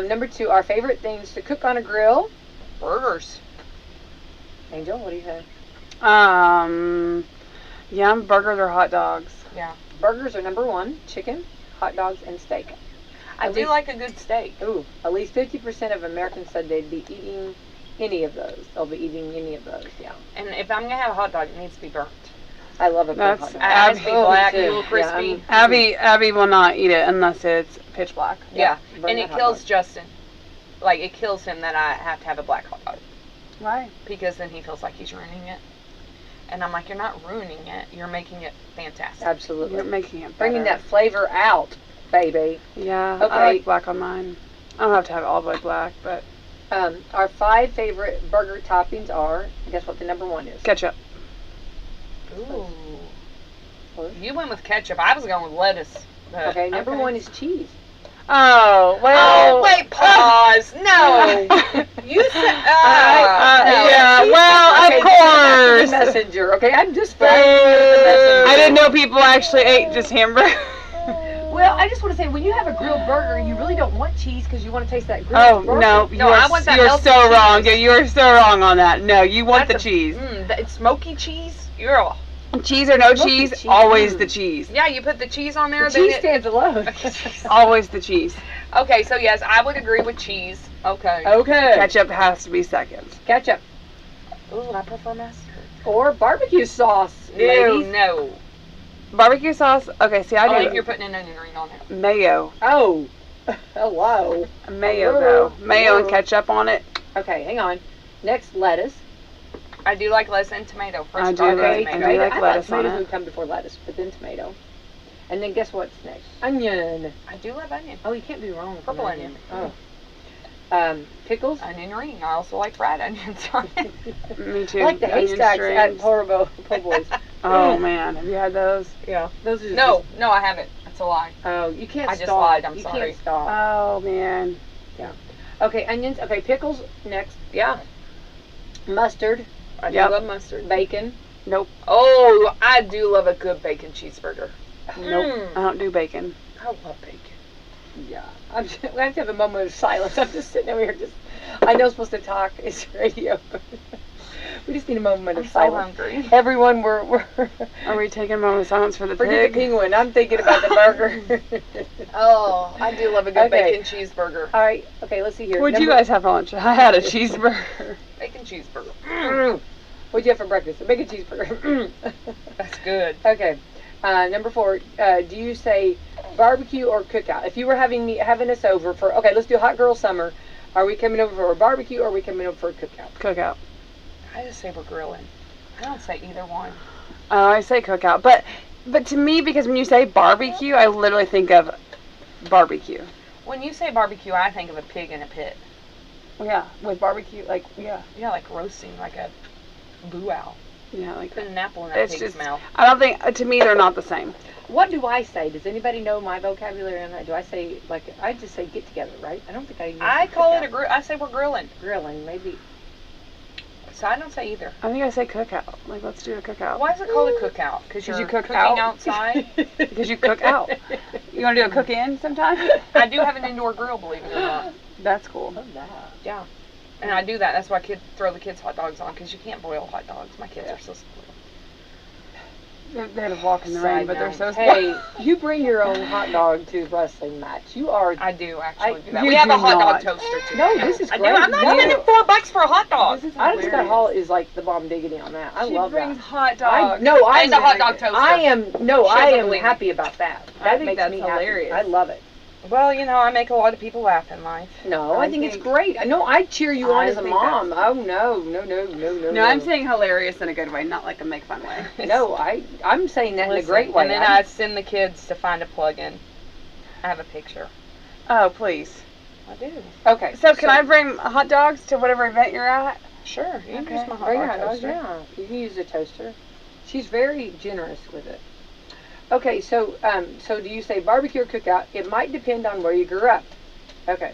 [SPEAKER 2] Number 2, our favorite things to cook on a grill.
[SPEAKER 3] Burgers.
[SPEAKER 2] Angel, what do you say?
[SPEAKER 4] Burgers or hot dogs.
[SPEAKER 3] Yeah.
[SPEAKER 2] Burgers are number 1. Chicken, hot dogs, and steak.
[SPEAKER 3] I do like a good steak.
[SPEAKER 2] Ooh, at least 50% of Americans said they'd be eating any of those. They'll be eating any of those, yeah.
[SPEAKER 3] And if I'm going to have a hot dog, it needs to be burnt.
[SPEAKER 2] I love a burnt
[SPEAKER 4] That's
[SPEAKER 2] hot dog.
[SPEAKER 3] It has to be black, a
[SPEAKER 2] me too.
[SPEAKER 3] little crispy.
[SPEAKER 4] Abby will not eat it unless it's pitch black.
[SPEAKER 3] Yeah.
[SPEAKER 2] burn
[SPEAKER 3] And
[SPEAKER 2] that
[SPEAKER 3] it
[SPEAKER 2] hot
[SPEAKER 3] kills
[SPEAKER 2] dog.
[SPEAKER 3] Justin. Like, it kills him that I have to have a black hot dog.
[SPEAKER 4] Why?
[SPEAKER 3] Because then he feels like he's ruining it. And I'm like, you're not ruining it. You're making it fantastic.
[SPEAKER 2] Absolutely.
[SPEAKER 4] You're making it better.
[SPEAKER 2] Bringing that flavor out, baby.
[SPEAKER 4] Yeah,
[SPEAKER 2] Okay.
[SPEAKER 4] I like black on mine. I don't have to have it all the way black, but
[SPEAKER 2] Our 5 favorite burger toppings are, guess what the number 1 is?
[SPEAKER 4] ketchup.
[SPEAKER 3] Ooh. You went with ketchup. I was going with lettuce. But,
[SPEAKER 2] Okay, number 1 is cheese.
[SPEAKER 4] Oh,
[SPEAKER 3] Oh, wait, pause. No. You said,
[SPEAKER 4] yeah,
[SPEAKER 3] no.
[SPEAKER 4] well,
[SPEAKER 2] Okay,
[SPEAKER 4] of course.
[SPEAKER 2] the messenger, okay? I'm just flying the messenger.
[SPEAKER 4] I didn't know people actually ate just hamburger.
[SPEAKER 2] Well, I just want to say, when you have a grilled burger, you really don't want cheese because you want to taste that grilled
[SPEAKER 4] Oh,
[SPEAKER 2] burger.
[SPEAKER 4] no,
[SPEAKER 3] No, I want that
[SPEAKER 4] you're
[SPEAKER 3] melted
[SPEAKER 4] so
[SPEAKER 3] cheese.
[SPEAKER 4] wrong. You are so wrong on that. No, you want
[SPEAKER 3] That's
[SPEAKER 4] the cheese.
[SPEAKER 3] It's smoky cheese. You're all.
[SPEAKER 4] Cheese or no
[SPEAKER 2] Smoky
[SPEAKER 4] cheese,
[SPEAKER 2] cheese.
[SPEAKER 4] always the cheese.
[SPEAKER 3] Yeah, you put the cheese on there.
[SPEAKER 2] The
[SPEAKER 3] then
[SPEAKER 2] cheese stands alone.
[SPEAKER 4] Always the cheese.
[SPEAKER 3] Okay, so yes, I would agree with cheese. Okay.
[SPEAKER 2] Okay.
[SPEAKER 4] Ketchup has to be second.
[SPEAKER 2] Ketchup.
[SPEAKER 3] Ooh, I prefer mustard.
[SPEAKER 2] Or barbecue sauce, ladies.
[SPEAKER 3] No.
[SPEAKER 4] Barbecue sauce. Okay, see, I
[SPEAKER 3] Only
[SPEAKER 4] do
[SPEAKER 3] if you're putting an onion ring on there.
[SPEAKER 4] mayo.
[SPEAKER 2] Oh. Hello.
[SPEAKER 4] Mayo,
[SPEAKER 2] Hello.
[SPEAKER 4] though. Mayo and
[SPEAKER 2] Hello.
[SPEAKER 4] ketchup on it.
[SPEAKER 2] Okay, hang on. Next, lettuce.
[SPEAKER 3] I do like lettuce and tomato. First
[SPEAKER 4] I do
[SPEAKER 3] strawberry
[SPEAKER 4] like-
[SPEAKER 3] tomato.
[SPEAKER 4] I do like lettuce on
[SPEAKER 2] tomatoes
[SPEAKER 4] it.
[SPEAKER 2] would come before lettuce, but then tomato. And then guess what's next? Onion.
[SPEAKER 3] I do love onion.
[SPEAKER 2] Oh, you can't be wrong with
[SPEAKER 3] Purple
[SPEAKER 2] an
[SPEAKER 3] onion.
[SPEAKER 2] Oh. Pickles.
[SPEAKER 3] Onion ring. I also like fried onions on it.
[SPEAKER 4] Me too.
[SPEAKER 2] I like the
[SPEAKER 4] Onion
[SPEAKER 2] haystacks at
[SPEAKER 4] strings.
[SPEAKER 2] Po' Boys.
[SPEAKER 4] Oh man, have you had those?
[SPEAKER 3] Yeah.
[SPEAKER 2] Those are
[SPEAKER 3] No, I haven't. That's a lie.
[SPEAKER 2] Oh, you can't
[SPEAKER 3] I
[SPEAKER 2] stop.
[SPEAKER 3] just lied, I'm
[SPEAKER 2] you
[SPEAKER 3] sorry.
[SPEAKER 2] can't stop.
[SPEAKER 4] Oh man.
[SPEAKER 2] Okay, onions. Okay, pickles next.
[SPEAKER 3] Yeah.
[SPEAKER 2] Mustard,
[SPEAKER 3] I do
[SPEAKER 4] Yep.
[SPEAKER 3] love mustard.
[SPEAKER 2] bacon.
[SPEAKER 4] Nope.
[SPEAKER 3] Oh, I do love a good bacon cheeseburger.
[SPEAKER 4] Nope. I don't do bacon.
[SPEAKER 3] I love bacon.
[SPEAKER 2] Yeah. We have to have a moment of silence. I'm just sitting over here. I know I'm supposed to talk. It's radio, but we just need a moment
[SPEAKER 3] I'm
[SPEAKER 2] of
[SPEAKER 3] so
[SPEAKER 2] silence.
[SPEAKER 3] hungry.
[SPEAKER 2] Everyone, we're
[SPEAKER 4] Are we taking a moment of silence for the
[SPEAKER 2] forget
[SPEAKER 4] pig?
[SPEAKER 2] the penguin. I'm thinking about the burger.
[SPEAKER 3] Oh, I do love a good
[SPEAKER 2] Okay.
[SPEAKER 3] bacon cheeseburger.
[SPEAKER 2] All right. Okay. Let's see here.
[SPEAKER 4] What'd you guys have for lunch? I had a cheeseburger.
[SPEAKER 3] Bacon cheeseburger.
[SPEAKER 2] What'd you have for breakfast? A bacon cheeseburger.
[SPEAKER 3] That's good.
[SPEAKER 2] Okay. Number 4. Do you say barbecue or cookout? If you were having us over for, okay, let's do hot girl summer. Are we coming over for a barbecue or are we coming over for a cookout?
[SPEAKER 4] Cookout.
[SPEAKER 3] I just say we're grilling. I don't say either one.
[SPEAKER 4] I say cookout, but to me, because when you say barbecue, I literally think of barbecue.
[SPEAKER 3] When you say barbecue, I think of a pig in a pit.
[SPEAKER 4] Well, yeah, with barbecue, like yeah,
[SPEAKER 3] Like roasting, like a luau.
[SPEAKER 4] like
[SPEAKER 3] Put an apple in that
[SPEAKER 4] it's
[SPEAKER 3] pig's
[SPEAKER 4] just.
[SPEAKER 3] mouth.
[SPEAKER 4] I don't think to me they're not the same.
[SPEAKER 2] What do I say? Does anybody know my vocabulary on that? Do I say, like, I just say get together, right? I don't think I use
[SPEAKER 3] I call it a
[SPEAKER 2] cookout.
[SPEAKER 3] grill. I say we're grilling.
[SPEAKER 2] Grilling, maybe.
[SPEAKER 3] So I don't say either.
[SPEAKER 4] I think I say cookout. Like let's do a cookout.
[SPEAKER 3] Why is it called a cookout? Because you're
[SPEAKER 4] you cook
[SPEAKER 3] cooking
[SPEAKER 4] out?
[SPEAKER 3] outside.
[SPEAKER 4] Because you cook out. You want to do a cook in sometime?
[SPEAKER 3] I do have an indoor grill, believe it or not.
[SPEAKER 4] That's cool.
[SPEAKER 2] Love that.
[SPEAKER 3] Yeah. And I do that. That's why I throw the kids hot dogs on, because you can't boil hot dogs. My kids are so spoiled.
[SPEAKER 4] They had to walk in the rain, but they're so
[SPEAKER 2] Hey, you bring your own hot dog to the wrestling match. You are.
[SPEAKER 3] I do actually do that.
[SPEAKER 4] you
[SPEAKER 3] We have a
[SPEAKER 4] do
[SPEAKER 3] hot
[SPEAKER 4] not.
[SPEAKER 3] dog toaster too.
[SPEAKER 2] No, this is
[SPEAKER 3] I do.
[SPEAKER 2] great.
[SPEAKER 3] I'm not
[SPEAKER 2] No.
[SPEAKER 3] spending $4 for a hot dog.
[SPEAKER 2] Autumn Scott-Hall is like the bomb diggity on that. I
[SPEAKER 4] She
[SPEAKER 2] love
[SPEAKER 4] brings
[SPEAKER 2] that.
[SPEAKER 4] hot
[SPEAKER 2] I'm
[SPEAKER 3] And a hot dog toaster.
[SPEAKER 2] I am
[SPEAKER 3] She doesn't believe me.
[SPEAKER 2] happy about that.
[SPEAKER 4] I
[SPEAKER 2] That
[SPEAKER 4] think
[SPEAKER 2] makes
[SPEAKER 4] that's
[SPEAKER 2] me
[SPEAKER 4] hilarious.
[SPEAKER 2] happy. I love it.
[SPEAKER 3] Well, I make a lot of people laugh in life.
[SPEAKER 2] No,
[SPEAKER 4] I
[SPEAKER 2] I think it's
[SPEAKER 4] think-
[SPEAKER 2] great. No, I cheer you on
[SPEAKER 4] I
[SPEAKER 2] as a
[SPEAKER 4] think
[SPEAKER 2] mom.
[SPEAKER 4] that's-
[SPEAKER 2] Oh no.
[SPEAKER 4] No, I'm saying hilarious in a good way, not like a make fun way.
[SPEAKER 2] No, I'm saying that in a
[SPEAKER 3] Listen,
[SPEAKER 2] great way.
[SPEAKER 3] And then I send the kids to find a plug-in. I have a picture.
[SPEAKER 4] Oh, please.
[SPEAKER 3] I do.
[SPEAKER 2] Okay.
[SPEAKER 4] So can I bring hot dogs to whatever event you're at?
[SPEAKER 3] Sure. You can
[SPEAKER 4] Okay.
[SPEAKER 3] use my hot
[SPEAKER 2] Bring
[SPEAKER 3] dog
[SPEAKER 2] hot dogs,
[SPEAKER 3] toaster.
[SPEAKER 2] yeah. You can use a toaster. She's very generous with it. Okay, so do you say barbecue or cookout? It might depend on where you grew up. Okay.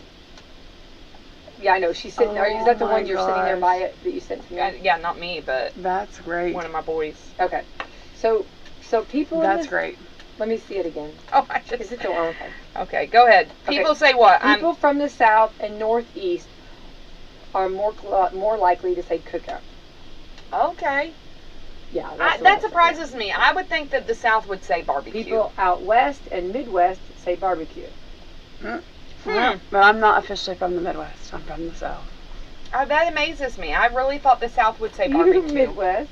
[SPEAKER 2] Yeah, I know. She's sitting there. Is that the
[SPEAKER 4] Oh
[SPEAKER 2] one
[SPEAKER 4] my
[SPEAKER 2] you're sitting there
[SPEAKER 4] gosh.
[SPEAKER 2] by it that you sent to me?
[SPEAKER 3] Yeah, not me, but
[SPEAKER 4] That's great.
[SPEAKER 3] one of my boys.
[SPEAKER 2] Okay. So people. in
[SPEAKER 4] That's
[SPEAKER 2] this-
[SPEAKER 4] great.
[SPEAKER 2] Let me see it again.
[SPEAKER 3] Oh, I
[SPEAKER 2] Is
[SPEAKER 3] just.
[SPEAKER 2] it the one? Okay.
[SPEAKER 3] Okay, go ahead.
[SPEAKER 2] Okay.
[SPEAKER 3] People say what?
[SPEAKER 2] People from the south and northeast are more likely to say cookout.
[SPEAKER 3] Okay.
[SPEAKER 2] Yeah. That's what
[SPEAKER 3] That
[SPEAKER 2] I'm saying.
[SPEAKER 3] surprises me. I would think that the South would say barbecue.
[SPEAKER 2] People out west and Midwest say barbecue.
[SPEAKER 4] But I'm not officially from the Midwest. I'm from the South.
[SPEAKER 3] That amazes me. I really thought the South would say
[SPEAKER 2] You're
[SPEAKER 3] barbecue.
[SPEAKER 2] Midwest.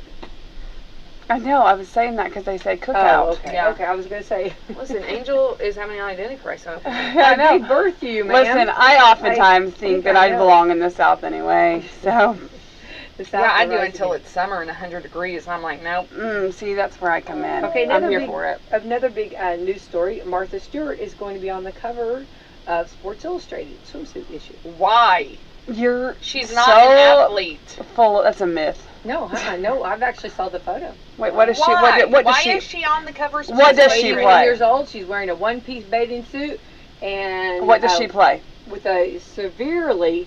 [SPEAKER 4] I know. I was saying that because they say cookout.
[SPEAKER 2] Oh, okay.
[SPEAKER 3] Yeah.
[SPEAKER 2] Okay, I was gonna say.
[SPEAKER 3] Listen, Angel is having an identity crisis.
[SPEAKER 4] I know.
[SPEAKER 2] gave birth to you, man.
[SPEAKER 4] Listen, I oftentimes think that
[SPEAKER 2] I
[SPEAKER 4] I
[SPEAKER 2] know.
[SPEAKER 4] belong in the South anyway. So,
[SPEAKER 2] The South
[SPEAKER 3] Yeah, I
[SPEAKER 2] will
[SPEAKER 3] do
[SPEAKER 2] rise
[SPEAKER 3] until
[SPEAKER 2] again.
[SPEAKER 3] it's summer and 100 degrees. I'm like, nope.
[SPEAKER 4] see, that's where I come in.
[SPEAKER 2] Okay,
[SPEAKER 4] I'm
[SPEAKER 2] another
[SPEAKER 4] here
[SPEAKER 2] big,
[SPEAKER 4] for it.
[SPEAKER 2] Another big news story. Martha Stewart is going to be on the cover of Sports Illustrated swimsuit issue.
[SPEAKER 3] Why?
[SPEAKER 4] You're
[SPEAKER 3] She's not
[SPEAKER 4] so
[SPEAKER 3] an athlete.
[SPEAKER 4] full. That's a myth.
[SPEAKER 2] No, no, I've actually saw the photo.
[SPEAKER 4] Wait, what is she?
[SPEAKER 3] Why?
[SPEAKER 4] What does
[SPEAKER 3] Why
[SPEAKER 4] she?
[SPEAKER 3] is she on the cover?
[SPEAKER 4] What does she
[SPEAKER 2] 83
[SPEAKER 4] play?
[SPEAKER 2] years old. She's wearing a one-piece bathing suit, and
[SPEAKER 4] What does she play?
[SPEAKER 2] with a severely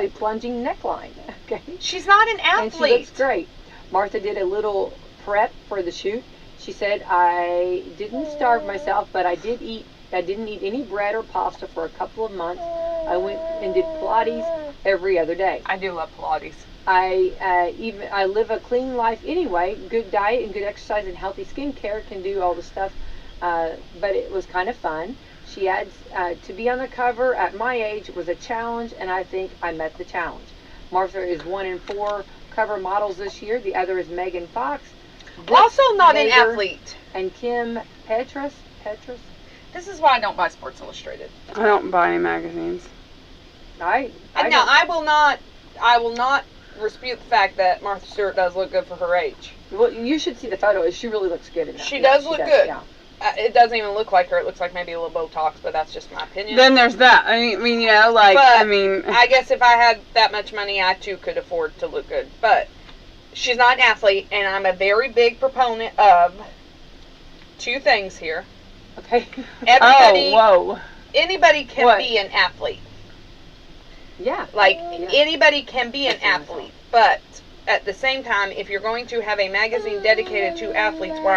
[SPEAKER 2] plunging neckline. Okay.
[SPEAKER 3] She's not an
[SPEAKER 2] And she
[SPEAKER 3] athlete.
[SPEAKER 2] looks great. Martha did a little prep for the shoot. She said, I didn't starve myself, but I didn't eat any bread or pasta for a couple of months. I went and did Pilates every other day.
[SPEAKER 3] I do love Pilates.
[SPEAKER 2] I live a clean life anyway. Good diet and good exercise and healthy skincare can do all the stuff. But it was kind of fun. She adds, to be on the cover at my age was a challenge, and I think I met the challenge. Martha is 1 in 4 cover models this year. The other is Megan Fox.
[SPEAKER 3] Also not an
[SPEAKER 2] Vader,
[SPEAKER 3] athlete.
[SPEAKER 2] And Kim Petras.
[SPEAKER 3] This is why I don't buy Sports Illustrated.
[SPEAKER 4] I don't buy any magazines.
[SPEAKER 3] Now, I will not dispute the fact that Martha Stewart does look good for her age.
[SPEAKER 2] Well, you should see the photo. She really looks good in that.
[SPEAKER 3] She does look good.
[SPEAKER 2] Yeah.
[SPEAKER 3] It doesn't even look like her. It looks like maybe a little Botox, but that's just my opinion.
[SPEAKER 4] Then there's that. I mean, you know, like,
[SPEAKER 3] But
[SPEAKER 4] I
[SPEAKER 3] guess if I had that much money, I too could afford to look good. But she's not an athlete, and I'm a very big proponent of two things here.
[SPEAKER 2] Okay.
[SPEAKER 3] Everybody,
[SPEAKER 4] whoa.
[SPEAKER 3] anybody can be an athlete.
[SPEAKER 2] Yeah.
[SPEAKER 3] Like, anybody can be an athlete, but at the same time, if you're going to have a magazine dedicated to athletes, why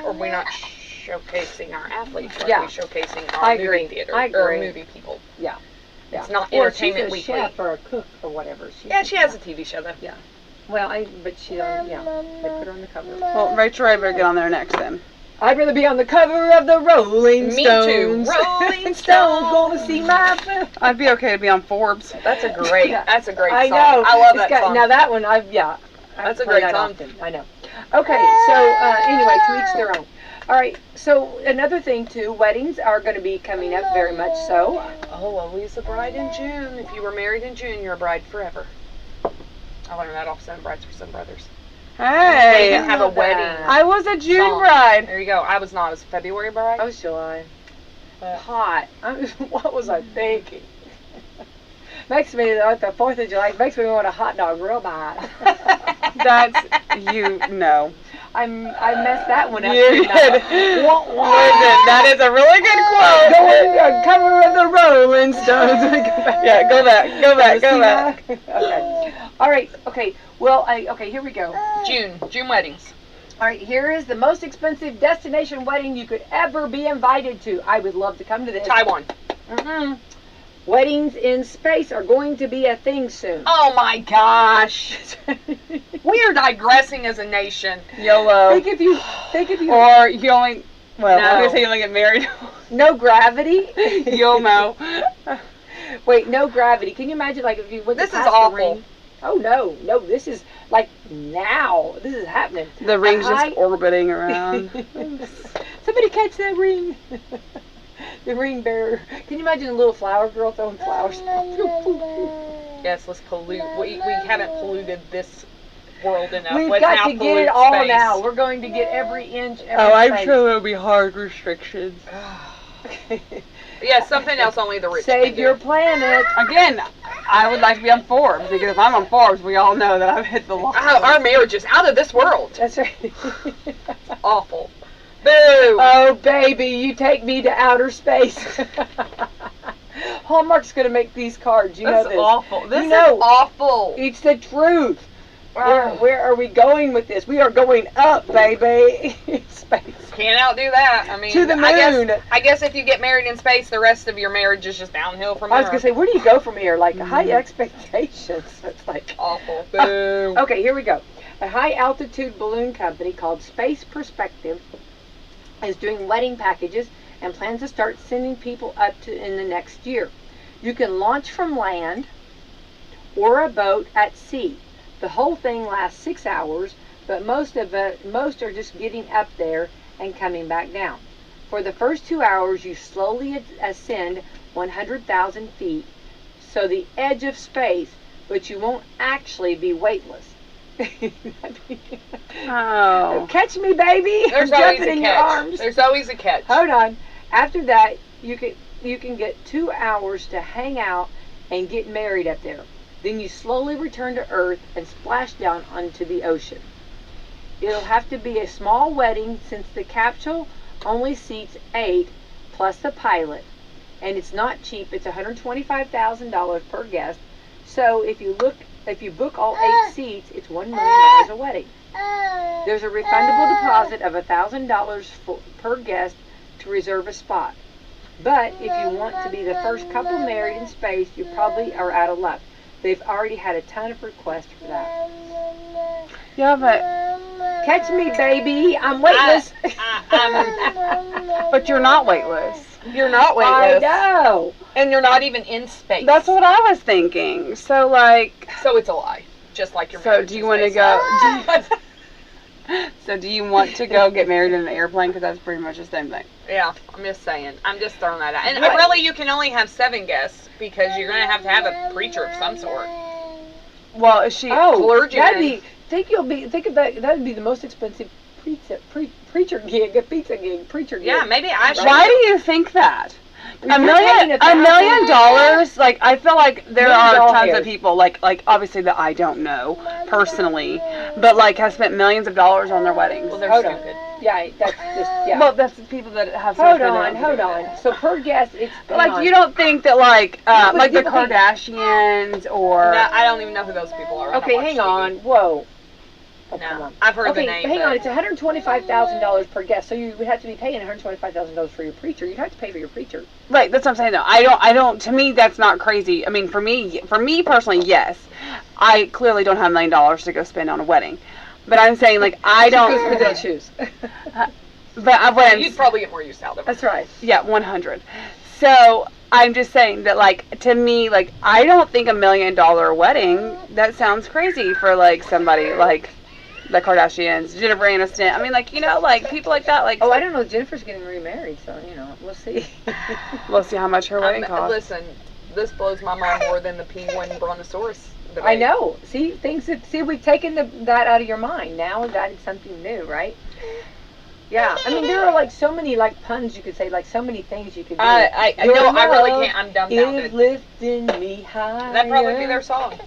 [SPEAKER 3] are we not showcasing our athletes? Why are we showcasing our movie theater or movie people?
[SPEAKER 2] Yeah.
[SPEAKER 3] It's not Entertainment
[SPEAKER 2] she's a
[SPEAKER 3] Weekly.
[SPEAKER 2] chef or a cook or whatever.
[SPEAKER 3] She has a TV show though.
[SPEAKER 2] Yeah. Well, but she don't. Yeah. They put her on the cover.
[SPEAKER 4] Well, Rachel Ray better get on there next then.
[SPEAKER 2] I'd rather be on the cover of the Rolling Stones.
[SPEAKER 3] Me too. Rolling
[SPEAKER 2] Stones, gonna see my.
[SPEAKER 4] I'd be okay to be on Forbes.
[SPEAKER 3] That's a great song.
[SPEAKER 2] I know.
[SPEAKER 3] I love that song.
[SPEAKER 2] Now that one,
[SPEAKER 3] That's a great song.
[SPEAKER 2] Often. I know. Okay, so anyway, to each their own. All right, so another thing too, weddings are going to be coming up very much so.
[SPEAKER 3] Oh, always a bride in June. If you were married in June, you're a bride forever. I learned that off Seven Brides for Seven Brothers.
[SPEAKER 4] Hey,
[SPEAKER 3] They even have a wedding.
[SPEAKER 4] I was a June
[SPEAKER 3] song.
[SPEAKER 4] bride.
[SPEAKER 3] There you go. I was not. I was a February bride.
[SPEAKER 2] I was July. Hot. What was I thinking? Makes me, like the 4th of July, makes me want a hot dog real bad.
[SPEAKER 4] That's, no.
[SPEAKER 2] I messed that one up.
[SPEAKER 4] You did. That is a really good quote.
[SPEAKER 2] Go on the cover of the Rolling Stones.
[SPEAKER 4] Yeah, go back.
[SPEAKER 2] Okay. All right. Okay. Well, okay. Here we go.
[SPEAKER 3] June weddings.
[SPEAKER 2] All right. Here is the most expensive destination wedding you could ever be invited to. I would love to come to this.
[SPEAKER 3] Taiwan.
[SPEAKER 2] Weddings in space are going to be a thing soon.
[SPEAKER 3] Oh my gosh. We are digressing as a nation.
[SPEAKER 4] YOLO.
[SPEAKER 2] Think if you.
[SPEAKER 4] Or you only. Well,
[SPEAKER 3] No.
[SPEAKER 4] I'm gonna say you only get married.
[SPEAKER 2] No gravity.
[SPEAKER 4] YOLO.
[SPEAKER 2] Wait, no gravity. Can you imagine, like, if you went
[SPEAKER 3] This
[SPEAKER 2] to
[SPEAKER 3] is
[SPEAKER 2] pass
[SPEAKER 3] awful.
[SPEAKER 2] the ring? Oh no, this is like now. This is happening.
[SPEAKER 4] The ring's just orbiting around.
[SPEAKER 2] Somebody catch that ring. The ring bearer. Can you imagine a little flower girl throwing flowers?
[SPEAKER 3] Yes, let's pollute. We haven't polluted this world enough.
[SPEAKER 2] We've
[SPEAKER 3] Let's
[SPEAKER 2] got
[SPEAKER 3] now
[SPEAKER 2] to get
[SPEAKER 3] pollute
[SPEAKER 2] it all
[SPEAKER 3] space.
[SPEAKER 2] now. We're going to get every inch. Every
[SPEAKER 4] I'm
[SPEAKER 2] space.
[SPEAKER 4] sure there'll be hard restrictions.
[SPEAKER 3] Yeah, something else only the rich
[SPEAKER 2] Save
[SPEAKER 3] can do.
[SPEAKER 2] your planet.
[SPEAKER 4] Again, I would like to be on Forbes, because if I'm on Forbes, we all know that I've hit the line.
[SPEAKER 3] Our marriage is out of this world.
[SPEAKER 2] That's right.
[SPEAKER 3] Awful. Boo!
[SPEAKER 2] Oh, baby, you take me to outer space. Hallmark's going to make these cards. You know
[SPEAKER 3] That's
[SPEAKER 2] this.
[SPEAKER 3] awful. This
[SPEAKER 2] You know.
[SPEAKER 3] is awful.
[SPEAKER 2] It's the truth. Where are we going with this? We are going up, baby. Space.
[SPEAKER 3] Can't outdo that. I mean,
[SPEAKER 2] To the moon.
[SPEAKER 3] I guess if you get married in space, the rest of your marriage is just downhill from there.
[SPEAKER 2] I was going to say, where do you go from here? Like, high expectations. It's like...
[SPEAKER 3] Awful. Boo.
[SPEAKER 2] Okay, here we go. A high-altitude balloon company called Space Perspective is doing wedding packages and plans to start sending people up to in the next year. You can launch from land or a boat at sea. The whole thing lasts 6 hours, but most are just getting up there and coming back down. For the first 2 hours, you slowly ascend 100,000 feet, so the edge of space, but you won't actually be weightless.
[SPEAKER 4] Oh.
[SPEAKER 2] Catch me, baby!
[SPEAKER 3] There's
[SPEAKER 2] I'm
[SPEAKER 3] always
[SPEAKER 2] jumping
[SPEAKER 3] a
[SPEAKER 2] in your
[SPEAKER 3] catch.
[SPEAKER 2] arms.
[SPEAKER 3] There's always a catch.
[SPEAKER 2] Hold on. After that, you can get 2 hours to hang out and get married up there. Then you slowly return to Earth and splash down onto the ocean. It'll have to be a small wedding since the capsule only seats 8 plus the pilot, and it's not cheap. It's $125,000 per guest. So if you book all 8 seats, it's $1 million a wedding. There's a refundable deposit of $1,000 per guest to reserve a spot. But if you want to be the first couple married in space, you probably are out of luck. They've already had a ton of requests for that.
[SPEAKER 4] Yeah, but
[SPEAKER 2] Catch me, baby. I'm weightless.
[SPEAKER 4] but you're not weightless.
[SPEAKER 3] You're not
[SPEAKER 2] I
[SPEAKER 3] weightless.
[SPEAKER 2] know.
[SPEAKER 3] And you're not even in space.
[SPEAKER 4] That's what I was thinking. So, like,
[SPEAKER 3] So it's a lie. Just like your
[SPEAKER 4] so
[SPEAKER 3] marriage
[SPEAKER 4] do you
[SPEAKER 3] in
[SPEAKER 4] want to
[SPEAKER 3] space.
[SPEAKER 4] go? So do you want to go get married in an airplane? Because that's pretty much the same thing.
[SPEAKER 3] Yeah, I'm just saying. I'm just throwing that out. And
[SPEAKER 2] What?
[SPEAKER 3] really, you can only have 7 guests because you're going to have a preacher of some sort.
[SPEAKER 4] Well, is she
[SPEAKER 3] clergyman.
[SPEAKER 2] that'd be. Think of that. That'd be the most expensive preacher gig, preacher gig.
[SPEAKER 3] Yeah, maybe I should.
[SPEAKER 4] Why do you think that?
[SPEAKER 2] You're
[SPEAKER 4] $1
[SPEAKER 2] paying
[SPEAKER 4] million? Like, I feel like there
[SPEAKER 2] $1
[SPEAKER 4] are
[SPEAKER 2] million
[SPEAKER 4] tons
[SPEAKER 2] hairs.
[SPEAKER 4] of people, like obviously that I don't know personally, but like have spent millions of dollars on their weddings.
[SPEAKER 3] Well, they're
[SPEAKER 2] Hold on.
[SPEAKER 3] stupid.
[SPEAKER 2] Yeah, that's just yeah.
[SPEAKER 4] Well, that's the people that have.
[SPEAKER 2] hold on. So per guest, it's
[SPEAKER 4] Like, you don't think that like
[SPEAKER 2] but
[SPEAKER 4] the
[SPEAKER 2] you don't think-
[SPEAKER 4] Kardashians or
[SPEAKER 3] No, I don't even know who those people are. I don't
[SPEAKER 2] Okay,
[SPEAKER 3] watch
[SPEAKER 2] hang
[SPEAKER 3] TV.
[SPEAKER 2] on. Whoa. Oh, come
[SPEAKER 3] No,
[SPEAKER 2] on.
[SPEAKER 3] I've heard
[SPEAKER 2] Okay,
[SPEAKER 3] the name.
[SPEAKER 2] hang
[SPEAKER 3] but-
[SPEAKER 2] on. It's $125,000 per guest, so you would have to be paying $125,000 for your preacher. You'd have to pay for your preacher.
[SPEAKER 4] right. That's what I'm saying though. I don't. To me, that's not crazy. I mean, for me personally, yes. I clearly don't have $1 million to go spend on a wedding, but I'm saying like I
[SPEAKER 2] Goes
[SPEAKER 4] don't.
[SPEAKER 2] with those shoes.
[SPEAKER 4] But what I'm
[SPEAKER 3] You'd probably get more use out of it.
[SPEAKER 2] That's right.
[SPEAKER 4] Yeah, 100. So I'm just saying that, like, to me, like, I don't think $1 million wedding, that sounds crazy for, like, somebody like the Kardashians, Jennifer Aniston. I mean, like, you know, like, people like that, like,
[SPEAKER 2] Oh, I don't know. Jennifer's getting remarried, so, we'll see.
[SPEAKER 4] we'll see how much her wedding costs.
[SPEAKER 3] Listen, this blows my mind more than the penguin brontosaurus debate.
[SPEAKER 2] I know. See, we've taken that out of your mind. Now we've added something new, right? Yeah. I mean, there are, like, so many, like, puns you could say, like, so many things you could do.
[SPEAKER 3] I
[SPEAKER 2] Your
[SPEAKER 3] know, I really
[SPEAKER 2] love
[SPEAKER 3] can't. I'm
[SPEAKER 2] is
[SPEAKER 3] dumbfounded.
[SPEAKER 2] lifting me higher.
[SPEAKER 3] That'd probably be their song.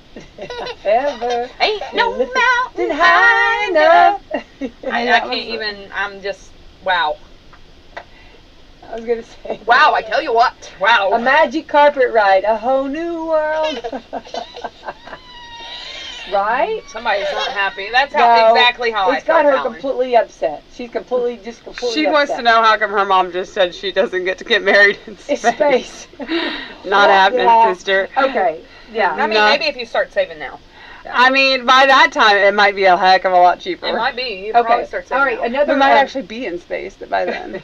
[SPEAKER 2] Ever.
[SPEAKER 3] Ain't no
[SPEAKER 2] Lifting
[SPEAKER 3] mountain
[SPEAKER 2] high enough.
[SPEAKER 3] I can't even. I'm just. Wow.
[SPEAKER 2] I was gonna say.
[SPEAKER 3] Wow, I tell you what. Wow.
[SPEAKER 2] A magic carpet ride, a whole new world. Right?
[SPEAKER 3] Somebody's not happy. That's
[SPEAKER 2] No,
[SPEAKER 3] exactly how I
[SPEAKER 2] It's got
[SPEAKER 3] felt,
[SPEAKER 2] her
[SPEAKER 3] Alan.
[SPEAKER 2] completely upset. She's completely
[SPEAKER 4] She wants to
[SPEAKER 2] upset.
[SPEAKER 4] know how come her mom just said she doesn't get to get married in space.
[SPEAKER 2] It's space.
[SPEAKER 4] Not happening,
[SPEAKER 2] Yeah.
[SPEAKER 4] sister.
[SPEAKER 2] Okay. Yeah.
[SPEAKER 3] I mean,
[SPEAKER 4] No.
[SPEAKER 3] maybe if you start saving now.
[SPEAKER 4] I mean, by that time, it might be a heck of a lot cheaper.
[SPEAKER 3] It might be. You probably
[SPEAKER 2] Okay.
[SPEAKER 3] start saving
[SPEAKER 2] All right.
[SPEAKER 3] now.
[SPEAKER 2] Another.
[SPEAKER 4] We might actually be in space by then.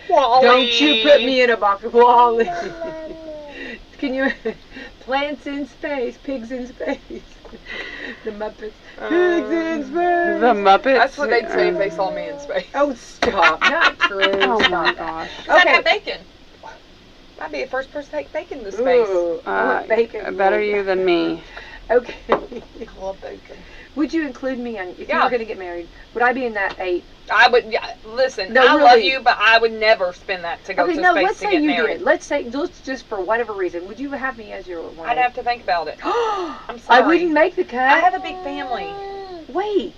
[SPEAKER 2] Don't you put me in a box, Wally. Can you? Plants in space, pigs in space. The Muppets. Pigs in space.
[SPEAKER 4] The Muppets.
[SPEAKER 3] That's what they'd say if they saw me in space.
[SPEAKER 2] Oh, stop! Not true.
[SPEAKER 4] Oh
[SPEAKER 2] Stop
[SPEAKER 4] my
[SPEAKER 2] it.
[SPEAKER 4] gosh.
[SPEAKER 3] I'd
[SPEAKER 2] Okay.
[SPEAKER 3] have bacon. I'd be the first person to take bacon to space.
[SPEAKER 2] Ooh, I want bacon.
[SPEAKER 4] Better you than me.
[SPEAKER 2] Okay.
[SPEAKER 3] I love bacon.
[SPEAKER 2] Would you include me on if you
[SPEAKER 3] Yeah.
[SPEAKER 2] were going to get married? Would I be in that 8?
[SPEAKER 3] I would. Yeah, listen,
[SPEAKER 2] No,
[SPEAKER 3] I love
[SPEAKER 2] really.
[SPEAKER 3] you, but I would never spend that to go
[SPEAKER 2] Okay,
[SPEAKER 3] to
[SPEAKER 2] no.
[SPEAKER 3] space
[SPEAKER 2] Let's
[SPEAKER 3] to
[SPEAKER 2] say
[SPEAKER 3] get
[SPEAKER 2] you
[SPEAKER 3] married.
[SPEAKER 2] did. Let's just for whatever reason, would you have me as your wife?
[SPEAKER 3] I'd have to think about it.
[SPEAKER 2] I'm
[SPEAKER 3] I'm sorry.
[SPEAKER 2] I wouldn't make the cut.
[SPEAKER 3] I have a big family.
[SPEAKER 2] Wait.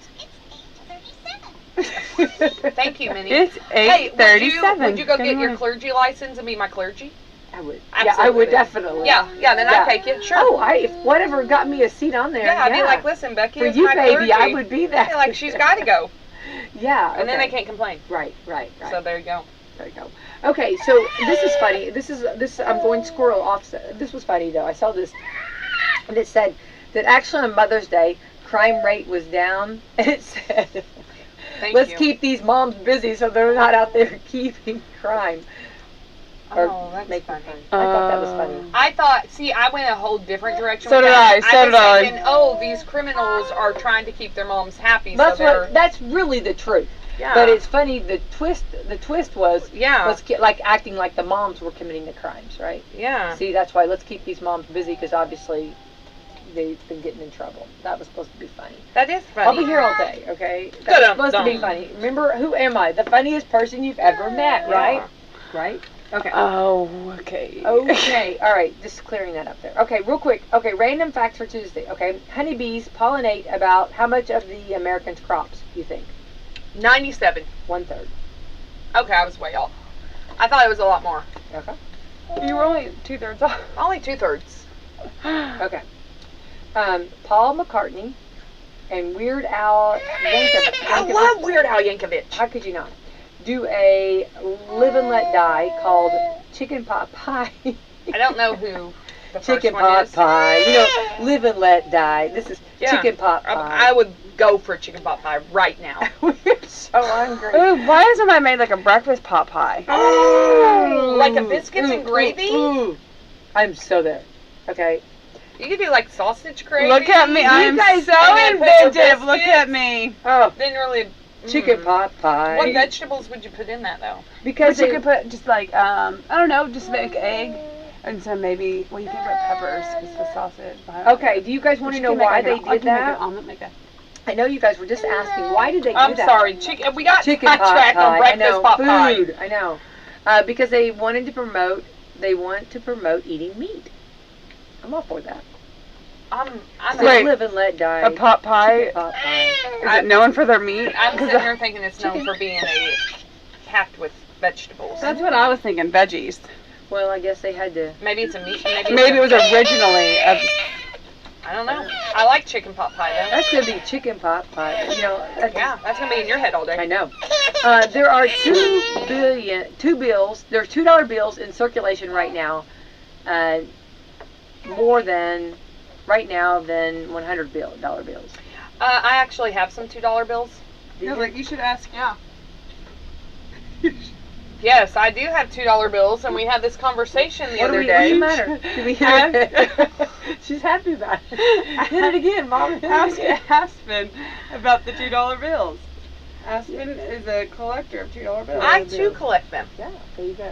[SPEAKER 3] Thank you, Minnie.
[SPEAKER 4] It's
[SPEAKER 3] Hey,
[SPEAKER 4] 8:37.
[SPEAKER 3] would you go
[SPEAKER 4] Good
[SPEAKER 3] get your
[SPEAKER 4] morning.
[SPEAKER 3] clergy license and be my clergy?
[SPEAKER 2] I would.
[SPEAKER 3] Absolutely.
[SPEAKER 2] Yeah, I would definitely.
[SPEAKER 3] Yeah, then
[SPEAKER 2] Yeah.
[SPEAKER 3] I'd take it. Sure.
[SPEAKER 2] Oh, if whatever got me a seat on there.
[SPEAKER 3] yeah, I'd be like, listen, Becky,
[SPEAKER 2] for
[SPEAKER 3] is
[SPEAKER 2] you,
[SPEAKER 3] my
[SPEAKER 2] baby,
[SPEAKER 3] clergy.
[SPEAKER 2] I would be that.
[SPEAKER 3] Yeah, like, she's got to go.
[SPEAKER 2] Yeah.
[SPEAKER 3] And then they
[SPEAKER 2] okay.
[SPEAKER 3] can't complain.
[SPEAKER 2] Right.
[SPEAKER 3] So there you go.
[SPEAKER 2] There you go. Okay, so this is funny. This I'm going squirrel off. This was funny though. I saw this, and it said that actually on Mother's Day, crime rate was down. And it said,
[SPEAKER 3] Thank
[SPEAKER 2] let's
[SPEAKER 3] you.
[SPEAKER 2] keep these moms busy so they're not out there keeping crime.
[SPEAKER 3] Oh, that's
[SPEAKER 2] making
[SPEAKER 3] funny.
[SPEAKER 2] fun. I thought that was funny.
[SPEAKER 3] I thought, see, I went a whole different direction.
[SPEAKER 4] So
[SPEAKER 3] with
[SPEAKER 4] did
[SPEAKER 3] that.
[SPEAKER 4] I, so
[SPEAKER 3] was
[SPEAKER 4] did I.
[SPEAKER 3] thinking, oh, these criminals are trying to keep their moms happy,
[SPEAKER 2] That's really the truth.
[SPEAKER 3] yeah.
[SPEAKER 2] But it's funny. The twist was
[SPEAKER 3] yeah,
[SPEAKER 2] let's get like acting like the moms were committing the crimes, right?
[SPEAKER 3] yeah.
[SPEAKER 2] See, that's why let's keep these moms busy because obviously they've been getting in trouble. That was supposed to be funny.
[SPEAKER 3] That is funny.
[SPEAKER 2] I'll be here all day, okay? That's
[SPEAKER 3] Dum,
[SPEAKER 2] supposed to be
[SPEAKER 3] dum.
[SPEAKER 2] funny. Remember, who am I? The funniest person you've ever met, right? Right? Okay.
[SPEAKER 4] Oh, okay.
[SPEAKER 2] Okay, all right, just clearing that up there. Okay, real quick. Okay, random facts for Tuesday. Okay, honeybees pollinate about how much of the Americans' crops, you think?
[SPEAKER 3] 97.
[SPEAKER 2] 1/3.
[SPEAKER 3] Okay, I was way off. I thought it was a lot more.
[SPEAKER 2] Okay.
[SPEAKER 4] You were only 2/3 off.
[SPEAKER 3] Only 2/3.
[SPEAKER 2] Okay. Paul McCartney and Weird Al Yankovic.
[SPEAKER 3] I love Weird Al Yankovic.
[SPEAKER 2] How could you not? Do a live and let die called chicken pot pie.
[SPEAKER 3] I don't know who the
[SPEAKER 2] Chicken
[SPEAKER 3] first one
[SPEAKER 2] pot
[SPEAKER 3] is.
[SPEAKER 2] pie. You know, live and let die. This is
[SPEAKER 3] Yeah.
[SPEAKER 2] chicken pot pie.
[SPEAKER 3] I would go for a chicken pot pie right now.
[SPEAKER 2] We're so hungry.
[SPEAKER 4] Ooh, why isn't somebody made like a breakfast pot pie?
[SPEAKER 3] Oh, like a biscuits and
[SPEAKER 2] Ooh,
[SPEAKER 3] gravy?
[SPEAKER 2] ooh, ooh. I'm so there. Okay.
[SPEAKER 3] You could do like sausage gravy.
[SPEAKER 4] Look at me. I'm
[SPEAKER 2] guys
[SPEAKER 4] so
[SPEAKER 3] and then put your
[SPEAKER 4] inventive. Look
[SPEAKER 3] biscuits.
[SPEAKER 4] at me.
[SPEAKER 2] Oh,
[SPEAKER 3] Then really.
[SPEAKER 2] chicken pot pie.
[SPEAKER 3] What vegetables would you put in that though?
[SPEAKER 2] Because
[SPEAKER 4] But you
[SPEAKER 2] they,
[SPEAKER 4] could put just like, I don't know, just make egg. And some maybe, well, you can put peppers with the sausage.
[SPEAKER 2] okay, do you guys want to know why they did that?
[SPEAKER 4] Omelet,
[SPEAKER 2] I know you guys were just asking, why did they do
[SPEAKER 3] I'm
[SPEAKER 2] that?
[SPEAKER 3] sorry, chicken. We got
[SPEAKER 2] Chicken pot
[SPEAKER 3] sidetracked
[SPEAKER 2] pie.
[SPEAKER 3] on
[SPEAKER 2] I
[SPEAKER 3] breakfast
[SPEAKER 2] know,
[SPEAKER 3] pot
[SPEAKER 2] food.
[SPEAKER 3] pie.
[SPEAKER 2] I know. Because they wanted to promote, eating meat. I'm all for that.
[SPEAKER 3] I'm
[SPEAKER 4] Wait,
[SPEAKER 2] live and let die.
[SPEAKER 4] a pot pie?
[SPEAKER 2] Chicken pot pie.
[SPEAKER 4] Is it known for their meat?
[SPEAKER 3] I'm sitting here thinking it's known for being packed with vegetables.
[SPEAKER 4] That's what I was thinking, veggies.
[SPEAKER 2] Well, I guess they had to.
[SPEAKER 3] Maybe it's a meat.
[SPEAKER 4] Maybe it was originally
[SPEAKER 3] I don't know. I like chicken pot pie though.
[SPEAKER 2] That's gonna be chicken pot pie. You know.
[SPEAKER 3] Yeah, that's gonna be in your head all day.
[SPEAKER 2] I know. There are 2 bills. There's $2 bills in circulation right now. More than right now than $100 bills.
[SPEAKER 3] I actually have some $2 bills.
[SPEAKER 4] you should ask.
[SPEAKER 3] Yeah. Yes, I do have $2 bills, and we had this conversation the other day.
[SPEAKER 2] What's the matter? Did we hear it? She's happy about it. Hit it again, Mom.
[SPEAKER 4] Ask Aspen about the $2 bills. Aspen is a collector of $2 bills.
[SPEAKER 3] I too collect them.
[SPEAKER 2] Yeah, there you go.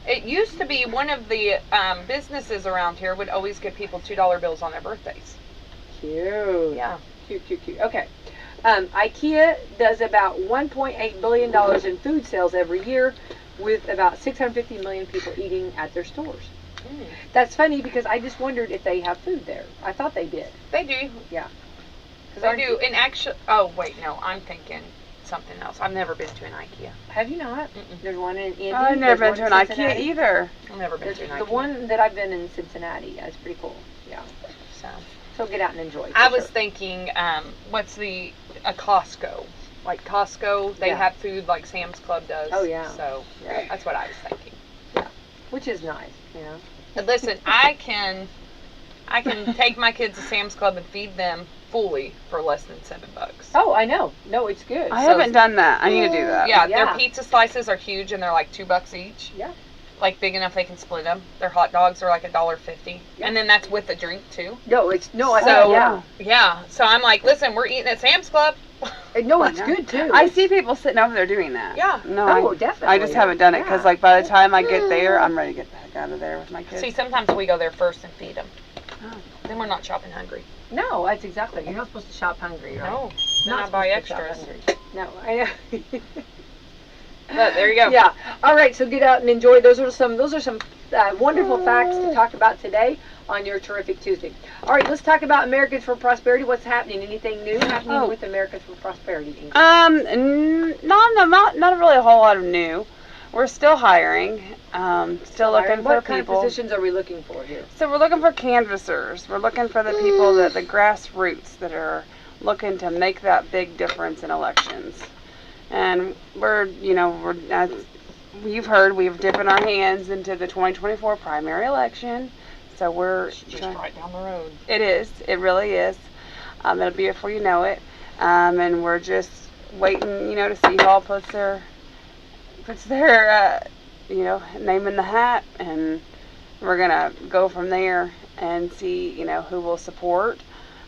[SPEAKER 3] It used to be one of the businesses around here would always give people $2 bills on their birthdays.
[SPEAKER 2] Cute.
[SPEAKER 3] Yeah.
[SPEAKER 2] Cute. Okay. IKEA does about $1.8 billion in food sales every year, with about 650 million people eating at their stores.
[SPEAKER 3] Mm.
[SPEAKER 2] That's funny because I just wondered if they have food there. I thought they did.
[SPEAKER 3] They do.
[SPEAKER 2] Yeah.
[SPEAKER 3] They do. And actually, oh wait, no, I'm thinking something else. I've never been to an IKEA.
[SPEAKER 2] Have you not?
[SPEAKER 3] Mm-mm.
[SPEAKER 2] There's one in Indy.
[SPEAKER 4] I've never been to an
[SPEAKER 2] there's one in
[SPEAKER 4] IKEA
[SPEAKER 2] Cincinnati.
[SPEAKER 4] either.
[SPEAKER 3] I've never been
[SPEAKER 2] There's
[SPEAKER 3] to an IKEA.
[SPEAKER 2] the one that I've been in Cincinnati. That's pretty cool. Yeah. So get out and enjoy.
[SPEAKER 3] I
[SPEAKER 2] for
[SPEAKER 3] was
[SPEAKER 2] sure.
[SPEAKER 3] thinking, what's a Costco? Like Costco, they
[SPEAKER 2] Yeah.
[SPEAKER 3] have food like Sam's Club does.
[SPEAKER 2] Oh, yeah.
[SPEAKER 3] So
[SPEAKER 2] Yeah.
[SPEAKER 3] that's what I was thinking.
[SPEAKER 2] Which is nice, you know.
[SPEAKER 3] But listen, I can take my kids to Sam's Club and feed them fully for less than $7.
[SPEAKER 2] Oh, I know. No, it's good.
[SPEAKER 4] I haven't done that. I need to do that.
[SPEAKER 3] Yeah,
[SPEAKER 2] Yeah.
[SPEAKER 3] their pizza slices are huge and they're like $2 each.
[SPEAKER 2] Yeah.
[SPEAKER 3] Like big enough they can split them. Their hot dogs are like $1.50,
[SPEAKER 2] Yeah.
[SPEAKER 3] and then that's with a drink too.
[SPEAKER 2] No, it's no. I
[SPEAKER 3] So-
[SPEAKER 2] know. Yeah.
[SPEAKER 3] Yeah, so I'm like, listen, we're eating at Sam's Club.
[SPEAKER 2] No, it's
[SPEAKER 4] Yeah.
[SPEAKER 2] good too.
[SPEAKER 4] I see people sitting over there doing that.
[SPEAKER 3] Yeah.
[SPEAKER 4] No,
[SPEAKER 2] Oh,
[SPEAKER 4] I
[SPEAKER 2] definitely.
[SPEAKER 4] just haven't done it because,
[SPEAKER 2] Yeah.
[SPEAKER 4] like, by the time I get there, I'm ready to get the heck out of there with my kids.
[SPEAKER 3] See, sometimes we go there first and feed them.
[SPEAKER 4] Oh.
[SPEAKER 3] Then we're not shopping hungry.
[SPEAKER 2] No, that's exactly. You're not supposed to shop hungry, right?
[SPEAKER 3] No, then
[SPEAKER 2] Not
[SPEAKER 3] I buy
[SPEAKER 2] supposed to shop
[SPEAKER 3] extras.
[SPEAKER 2] hungry. No, I know.
[SPEAKER 3] But there you go.
[SPEAKER 2] Yeah. All right. So get out and enjoy. Those are some wonderful facts to talk about today on your terrific Tuesday. All right. Let's talk about Americans for Prosperity. What's happening? Anything new happening with Americans for Prosperity? Angel?
[SPEAKER 4] Not really a whole lot of new. We're still hiring. Still looking for
[SPEAKER 2] What kind of
[SPEAKER 4] people.
[SPEAKER 2] positions are we looking for here?
[SPEAKER 4] So we're looking for canvassers. We're looking for the people the grassroots that are looking to make that big difference in elections. And as you've heard, we're dipping our hands into the 2024 primary election. So we're
[SPEAKER 3] It's just right down the road.
[SPEAKER 4] It is. It really is. It'll be before you know it. And we're just waiting, to see who all puts their name in the hat, and we're gonna go from there and see, who we'll support.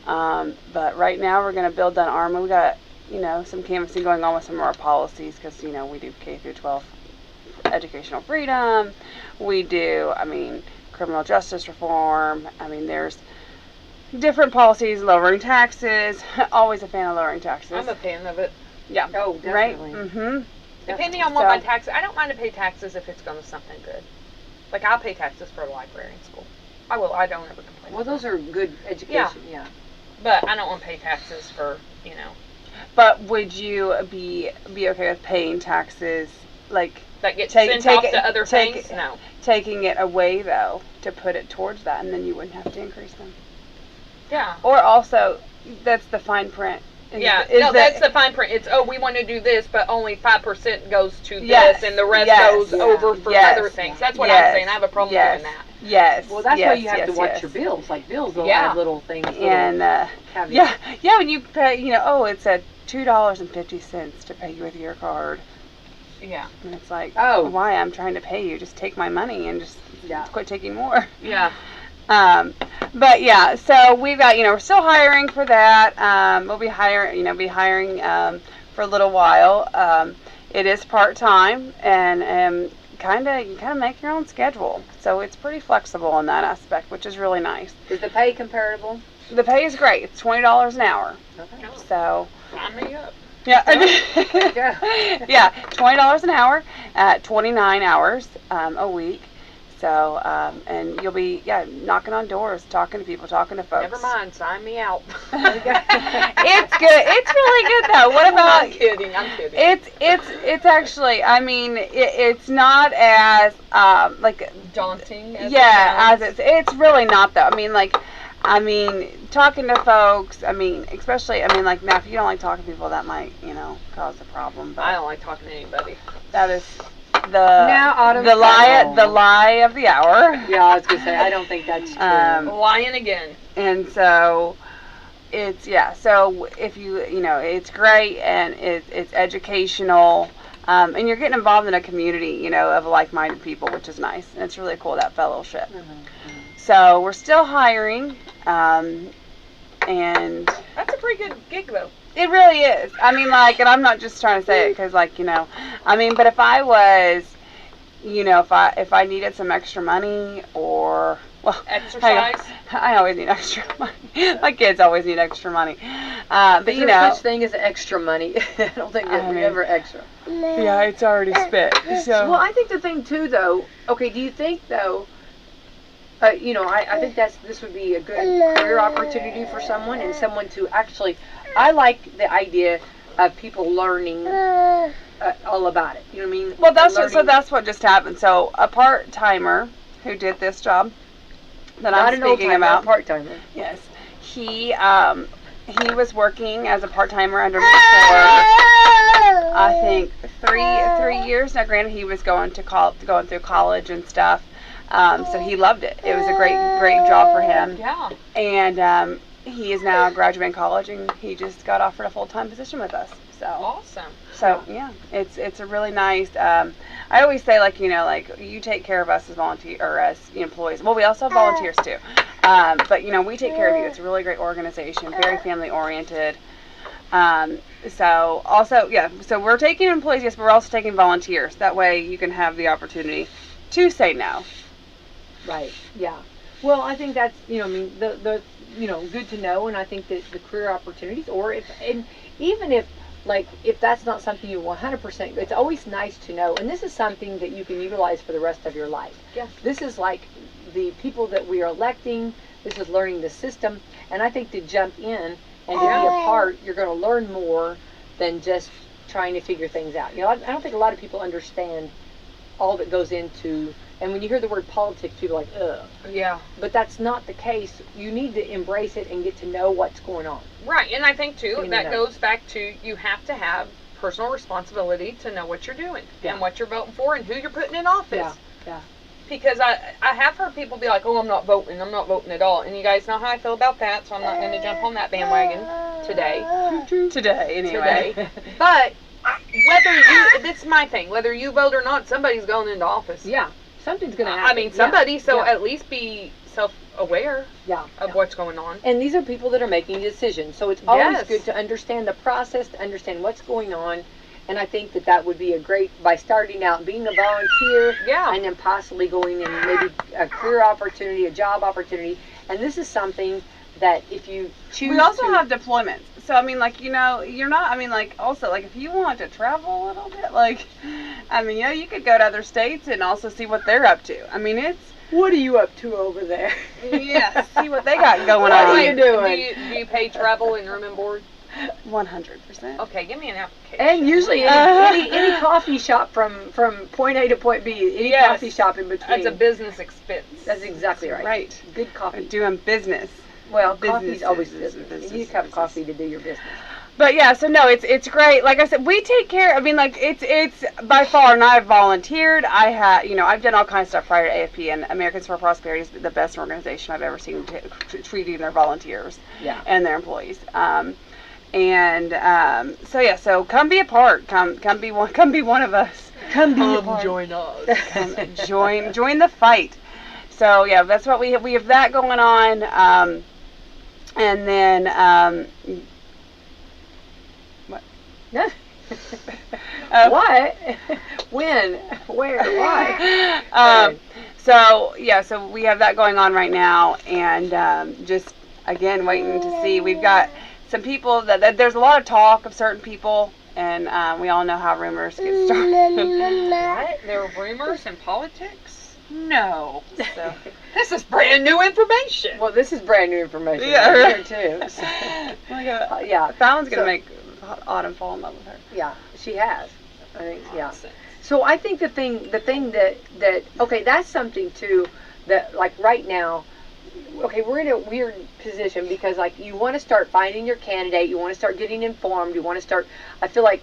[SPEAKER 4] But right now we're gonna build that army. We got, some canvassing going on with some of our policies because, we do K through 12 educational freedom. We do, criminal justice reform. There's different policies, lowering taxes. Always a fan of lowering taxes.
[SPEAKER 3] I'm a fan of it.
[SPEAKER 4] Yeah.
[SPEAKER 2] Oh,
[SPEAKER 4] Right?
[SPEAKER 2] definitely.
[SPEAKER 4] Mm-hmm.
[SPEAKER 3] Depending on what my taxes, I don't mind to pay taxes if it's going to something good. Like I'll pay taxes for a library in school. I will. I don't ever complain.
[SPEAKER 2] Well, those are good education. Yeah.
[SPEAKER 3] But I don't want to pay taxes for,
[SPEAKER 4] But would you be okay with paying taxes, like
[SPEAKER 3] that gets
[SPEAKER 4] Take-
[SPEAKER 3] sent
[SPEAKER 4] take
[SPEAKER 3] off
[SPEAKER 4] it-
[SPEAKER 3] to other
[SPEAKER 4] take
[SPEAKER 3] things?
[SPEAKER 4] it-
[SPEAKER 3] No.
[SPEAKER 4] taking it away though to put it towards that, and then you wouldn't have to increase them?
[SPEAKER 3] Yeah.
[SPEAKER 4] Or also, that's the fine print.
[SPEAKER 3] That's the fine print. It's, we want to do this, but only 5% goes to
[SPEAKER 4] Yes,
[SPEAKER 3] this, and the rest
[SPEAKER 4] yes,
[SPEAKER 3] goes over for
[SPEAKER 4] yes,
[SPEAKER 3] other things. That's what
[SPEAKER 4] yes,
[SPEAKER 3] I'm saying. I have a problem
[SPEAKER 4] yes.
[SPEAKER 3] doing that.
[SPEAKER 4] Yes.
[SPEAKER 2] Well, that's why you have
[SPEAKER 4] yes,
[SPEAKER 2] to watch
[SPEAKER 4] yes.
[SPEAKER 2] your bills. Like bills, they'll
[SPEAKER 3] Yeah.
[SPEAKER 2] have little things.
[SPEAKER 4] And
[SPEAKER 2] caveats.
[SPEAKER 4] when you pay, it's at $2.50 to pay you with your card,
[SPEAKER 3] Yeah.
[SPEAKER 4] and it's like,
[SPEAKER 2] Oh.
[SPEAKER 4] why? I'm trying to pay you. Just take my money and just
[SPEAKER 2] Yeah.
[SPEAKER 4] quit taking more.
[SPEAKER 3] Yeah.
[SPEAKER 4] But yeah, so we've got, we're still hiring for that. We'll be hiring for a little while. It is part-time, and you kind of make your own schedule. So it's pretty flexible in that aspect, which is really nice.
[SPEAKER 2] Is the pay comparable?
[SPEAKER 4] The pay is great. It's $20 an hour.
[SPEAKER 2] Okay.
[SPEAKER 4] So.
[SPEAKER 3] Sign me up.
[SPEAKER 4] Yeah. Yeah, $20 an hour at 29 hours a week. So, and you'll be, knocking on doors, talking to people, talking to folks.
[SPEAKER 3] Never mind, sign me out.
[SPEAKER 4] It's good. It's really good though. What about?
[SPEAKER 3] I'm kidding.
[SPEAKER 4] It's actually. I mean, it's not as like
[SPEAKER 3] daunting. As
[SPEAKER 4] it's really not though. I mean, talking to folks. Especially. Like now, if you don't like talking to people, that might cause a problem. But
[SPEAKER 3] I don't like talking to anybody.
[SPEAKER 4] that is the lie of the hour.
[SPEAKER 2] Yeah, I was gonna say I don't think that's true.
[SPEAKER 3] Lying again.
[SPEAKER 4] And so it's so if it's great, and it's educational, and you're getting involved in a community of like-minded people, which is nice, and it's really cool, that fellowship. So we're still hiring, and
[SPEAKER 3] that's a pretty good gig though.
[SPEAKER 4] it really is. And I'm not just trying to say it because, but if I was, if I needed some extra money, or,
[SPEAKER 3] Exercise.
[SPEAKER 4] I always need extra money. My kids always need extra money. But
[SPEAKER 2] Is there such thing as extra money? I don't think there's ever extra.
[SPEAKER 4] Yeah, it's already spent. So.
[SPEAKER 2] Well, I think the thing too, though. Okay, do you think though? I think this would be a good career opportunity for someone, and someone to actually. I like the idea of people learning all about it. You know what I mean?
[SPEAKER 4] Well, that's what just happened. So a part-timer who did this job that I'm speaking about,
[SPEAKER 2] part-timer.
[SPEAKER 4] Yes, he was working as a part-timer under me for I think three years. Now, granted, he was going through college and stuff. So he loved it. It was a great job for him.
[SPEAKER 3] Yeah.
[SPEAKER 4] And he is now graduating college, and he just got offered a full-time position with us. So
[SPEAKER 3] Awesome.
[SPEAKER 4] So yeah, it's a really nice. I always say you take care of us as as employees. Well, we also have volunteers too. But we take care of you. It's a really great organization, very family oriented. So we're taking employees, yes, but we're also taking volunteers. That way you can have the opportunity to say no.
[SPEAKER 2] Right. Yeah. Well, I think that's the good to know, and I think that the career opportunities, even if that's not something you 100%, it's always nice to know. And this is something that you can utilize for the rest of your life.
[SPEAKER 3] Yeah.
[SPEAKER 2] This is like the people that we are electing. This is learning the system, and I think to jump in and to be a part, you're going to learn more than just trying to figure things out. I don't think a lot of people understand all that goes into. And when you hear the word politics, people are like, ugh.
[SPEAKER 3] Yeah.
[SPEAKER 2] But that's not the case. You need to embrace it and get to know what's going on.
[SPEAKER 3] Right, and I think too that goes back to you have to have personal responsibility to know what you're doing and what you're voting for and who you're putting in office.
[SPEAKER 2] Yeah.
[SPEAKER 3] Because I have heard people be like, oh, I'm not voting at all. And you guys know how I feel about that, so I'm not going to jump on that bandwagon today.
[SPEAKER 4] Anyway.
[SPEAKER 3] But this is my thing, whether you vote or not, somebody's going into office.
[SPEAKER 2] Yeah. Something's going to happen.
[SPEAKER 3] Somebody, at least be self-aware of what's going on.
[SPEAKER 2] And these are people that are making decisions. So it's always good to understand the process, to understand what's going on. And I think that would be by starting out being a volunteer, and then possibly going in maybe a career opportunity, a job opportunity. And this is something that if you choose
[SPEAKER 4] we also have deployments. So you're not, also if you want to travel a little bit, you could go to other states and also see what they're up to.
[SPEAKER 2] What are you up to over there?
[SPEAKER 4] Yeah, see what they got going
[SPEAKER 2] on.
[SPEAKER 4] What
[SPEAKER 2] are you doing?
[SPEAKER 3] Do you pay travel and room and board?
[SPEAKER 4] 100%.
[SPEAKER 3] Okay, give me an application.
[SPEAKER 2] And usually any coffee shop from point A to point B, any coffee shop in between.
[SPEAKER 3] That's a business expense.
[SPEAKER 2] That's exactly right.
[SPEAKER 4] Right.
[SPEAKER 2] Good coffee.
[SPEAKER 4] Doing business.
[SPEAKER 2] Well, coffee's always business. You need to have coffee to do your business.
[SPEAKER 4] But yeah, so no, it's great. Like I said, we take care. It's by far, and I've volunteered. I've done all kinds of stuff prior to AFP, and Americans for Prosperity is the best organization I've ever seen treating their volunteers and their employees. So come be a part. Come be one of us.
[SPEAKER 2] Come join us.
[SPEAKER 4] Join the fight. So yeah, that's what we have that going on. And then what?
[SPEAKER 2] What? When? Where? Why?
[SPEAKER 4] So yeah, so we have that going on right now, and just again waiting to see. We've got some people that there's a lot of talk of certain people, and we all know how rumors get started.
[SPEAKER 3] What? There are rumors in politics? No. So this is brand new information.
[SPEAKER 2] Well, this is brand new information.
[SPEAKER 4] Yeah,
[SPEAKER 2] right
[SPEAKER 4] right.
[SPEAKER 2] here too. So,
[SPEAKER 4] Yeah, Fallon's gonna
[SPEAKER 2] So-
[SPEAKER 4] make Autumn fall in love with her.
[SPEAKER 2] yeah, she has. I think, yeah. So I think the thing that okay, that's something too that like right now, okay, we're in a weird position because like you want to start finding your candidate, you want to start getting informed, you want to start. I feel like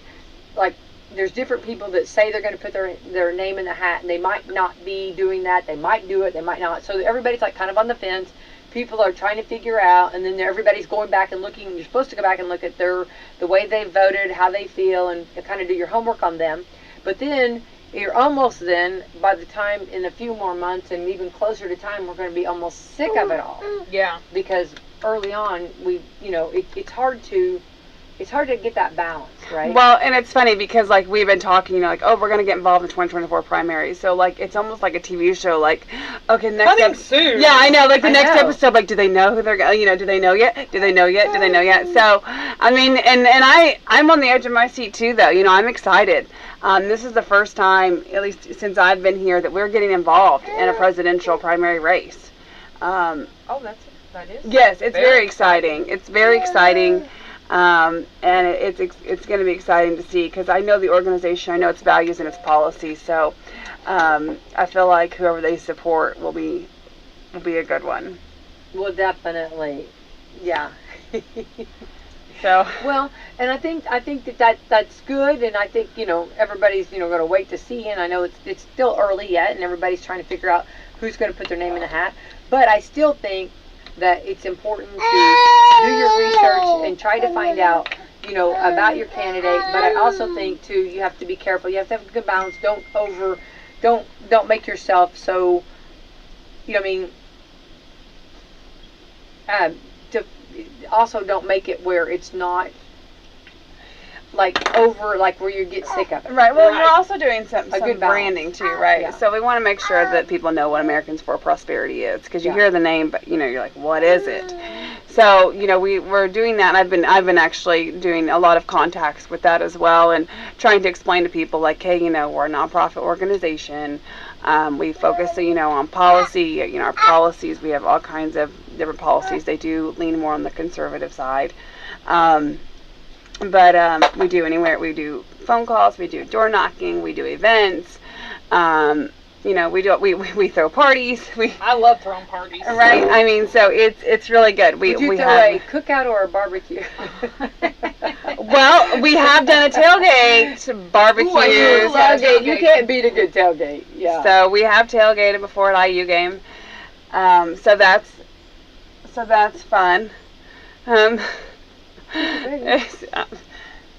[SPEAKER 2] there's different people that say they're going to put their name in the hat, and they might not be doing that. They might do it, they might not. So everybody's like kind of on the fence. People are trying to figure out, and then everybody's going back and looking. You're supposed to go back and look at the way they voted, how they feel, and kind of do your homework on them. But then you're almost then, by the time in a few more months and even closer to time, we're going to be almost sick of it all.
[SPEAKER 3] Yeah.
[SPEAKER 2] Because early on, it's hard to get that balance, right?
[SPEAKER 4] Well, and it's funny because like we've been talking, like, oh, we're gonna get involved in 2024 primaries. So like it's almost like a TV show. Like, okay, next
[SPEAKER 3] Coming soon.
[SPEAKER 4] Yeah, I know. Like the
[SPEAKER 2] I
[SPEAKER 4] next
[SPEAKER 2] know.
[SPEAKER 4] episode, like, do they know who they're going? Do they know yet? Do they know yet? Do they know yet? So, I mean, and I'm on the edge of my seat too, though. I'm excited. This is the first time, at least since I've been here, that we're getting involved in a presidential primary race.
[SPEAKER 3] Oh, that is.
[SPEAKER 4] Yes, it's very exciting. It's very exciting. And it's going to be exciting to see because I know the organization, I know its values and its policies. So I feel like whoever they support will be a good one.
[SPEAKER 2] Well, definitely, yeah.
[SPEAKER 4] So
[SPEAKER 2] Well, and I think that's good, and I think everybody's going to wait to see, and I know it's still early yet, and everybody's trying to figure out who's going to put their name in the hat. But I still think that it's important to do your research and try to find out, about your candidate. But I also think too, you have to be careful. You have to have a good balance. Don't make yourself so. Also don't make it where it's not where you get sick of it.
[SPEAKER 4] right. Well,
[SPEAKER 2] Right.
[SPEAKER 4] we're also doing some
[SPEAKER 2] good balance.
[SPEAKER 4] branding too, right?
[SPEAKER 2] Yeah.
[SPEAKER 4] So we want to make sure that people know what Americans for Prosperity is because you
[SPEAKER 2] Yeah.
[SPEAKER 4] hear the name, but you're like, what is it? So we're doing that. And I've been actually doing a lot of contacts with that as well, and trying to explain to people like, hey, we're a nonprofit organization. We focus, on policy. Our policies. We have all kinds of different policies. They do lean more on the conservative side. But we do anywhere. We do phone calls. We do door knocking. We do events. We throw parties.
[SPEAKER 3] I love throwing parties.
[SPEAKER 4] Right. I mean, so it's really good.
[SPEAKER 2] Would you
[SPEAKER 4] we
[SPEAKER 2] throw
[SPEAKER 4] have
[SPEAKER 2] a cookout or a barbecue?
[SPEAKER 4] well, we have done a tailgate, barbecues.
[SPEAKER 2] Tailgate. You can't beat a good tailgate. Yeah.
[SPEAKER 4] So we have tailgated before an IU game. So that's fun. It's,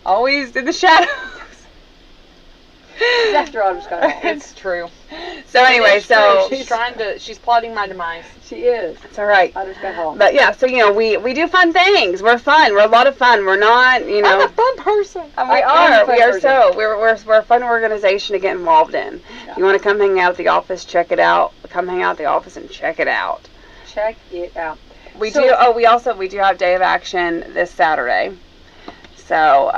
[SPEAKER 4] always in the shadows.
[SPEAKER 2] After Autumn Scott-Hall.
[SPEAKER 3] It's true.
[SPEAKER 4] So anyway,
[SPEAKER 3] It's true.
[SPEAKER 4] so
[SPEAKER 3] she's plotting my demise.
[SPEAKER 2] She is.
[SPEAKER 4] it's all right.
[SPEAKER 2] Autumn Scott-Hall.
[SPEAKER 4] But yeah, so we do fun things. We're fun. We're a lot of fun. We're not,
[SPEAKER 3] I'm a fun person.
[SPEAKER 4] We
[SPEAKER 2] I'm
[SPEAKER 4] are.
[SPEAKER 2] a fun
[SPEAKER 4] We are
[SPEAKER 2] person.
[SPEAKER 4] so. We're a fun organization to get involved in.
[SPEAKER 2] Yeah.
[SPEAKER 4] You want to come hang out at the office? Check it out. Come hang out at the office and check it out.
[SPEAKER 2] Check it out.
[SPEAKER 4] We
[SPEAKER 2] So-
[SPEAKER 4] do. Oh, we do have Day of Action this Saturday. So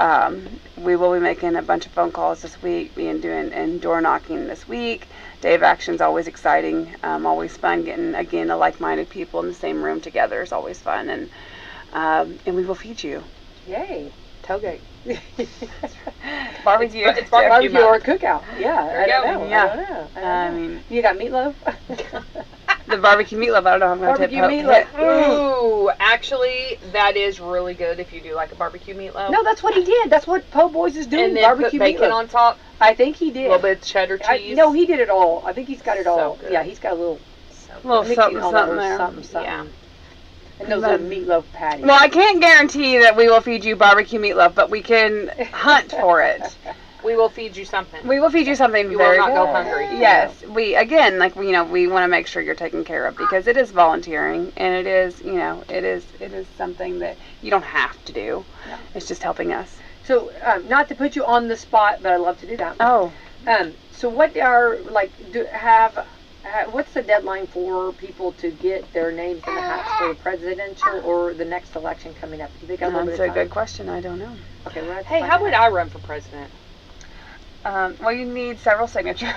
[SPEAKER 4] we will be making a bunch of phone calls this week, and door knocking this week. Day of Action's always exciting, always fun. Getting again the like-minded people in the same room together is always fun, and we will feed you
[SPEAKER 2] Yay.
[SPEAKER 3] Tailgate.
[SPEAKER 4] barbecue.
[SPEAKER 3] It's barbecue
[SPEAKER 2] Barbecue or a
[SPEAKER 3] month.
[SPEAKER 2] cookout. Yeah.
[SPEAKER 3] There
[SPEAKER 2] I
[SPEAKER 3] you
[SPEAKER 2] don't
[SPEAKER 3] go.
[SPEAKER 2] know.
[SPEAKER 4] Yeah.
[SPEAKER 2] I don't know.
[SPEAKER 4] I mean,
[SPEAKER 2] You got meatloaf?
[SPEAKER 4] the barbecue meatloaf. I don't know. I'm gonna
[SPEAKER 2] Barbecue
[SPEAKER 4] tip.
[SPEAKER 2] meatloaf.
[SPEAKER 3] Ooh, actually, that is really good if you do like a barbecue meatloaf.
[SPEAKER 2] No, that's what he did. That's what Po' Boys is doing.
[SPEAKER 3] and then
[SPEAKER 2] Barbecue
[SPEAKER 3] put bacon
[SPEAKER 2] meatloaf.
[SPEAKER 3] on top,
[SPEAKER 2] I think he
[SPEAKER 3] a
[SPEAKER 2] did.
[SPEAKER 3] little bit of cheddar cheese.
[SPEAKER 2] No, he did it all. I think he's got it all.
[SPEAKER 3] So good.
[SPEAKER 2] Yeah, he's got a little
[SPEAKER 4] Little
[SPEAKER 2] mixing
[SPEAKER 4] something,
[SPEAKER 2] all that
[SPEAKER 4] something
[SPEAKER 2] little
[SPEAKER 4] there.
[SPEAKER 2] something.
[SPEAKER 3] Yeah.
[SPEAKER 2] And those little meatloaf patties.
[SPEAKER 4] Well, I can't guarantee that we will feed you barbecue meatloaf, but we can hunt for it.
[SPEAKER 3] We will feed you something.
[SPEAKER 4] We will feed you something
[SPEAKER 3] You
[SPEAKER 4] very
[SPEAKER 3] will not go
[SPEAKER 4] good.
[SPEAKER 3] hungry.
[SPEAKER 4] Yes, we again, like we want to make sure you're taken care of because it is volunteering and it is something that you don't have to do.
[SPEAKER 2] Yeah.
[SPEAKER 4] It's just helping us.
[SPEAKER 2] So, not to put you on the spot, but I love to do that.
[SPEAKER 4] Oh,
[SPEAKER 2] So what are what's the deadline for people to get their names in the hats for the presidential or the next election coming up? Do they got a little bit
[SPEAKER 4] that's
[SPEAKER 2] of
[SPEAKER 4] a
[SPEAKER 2] time?
[SPEAKER 4] good question. I don't know.
[SPEAKER 2] Okay, we'll have to
[SPEAKER 3] Hey,
[SPEAKER 2] find
[SPEAKER 3] how
[SPEAKER 2] out.
[SPEAKER 3] would I run for president?
[SPEAKER 4] Well, you need several signatures.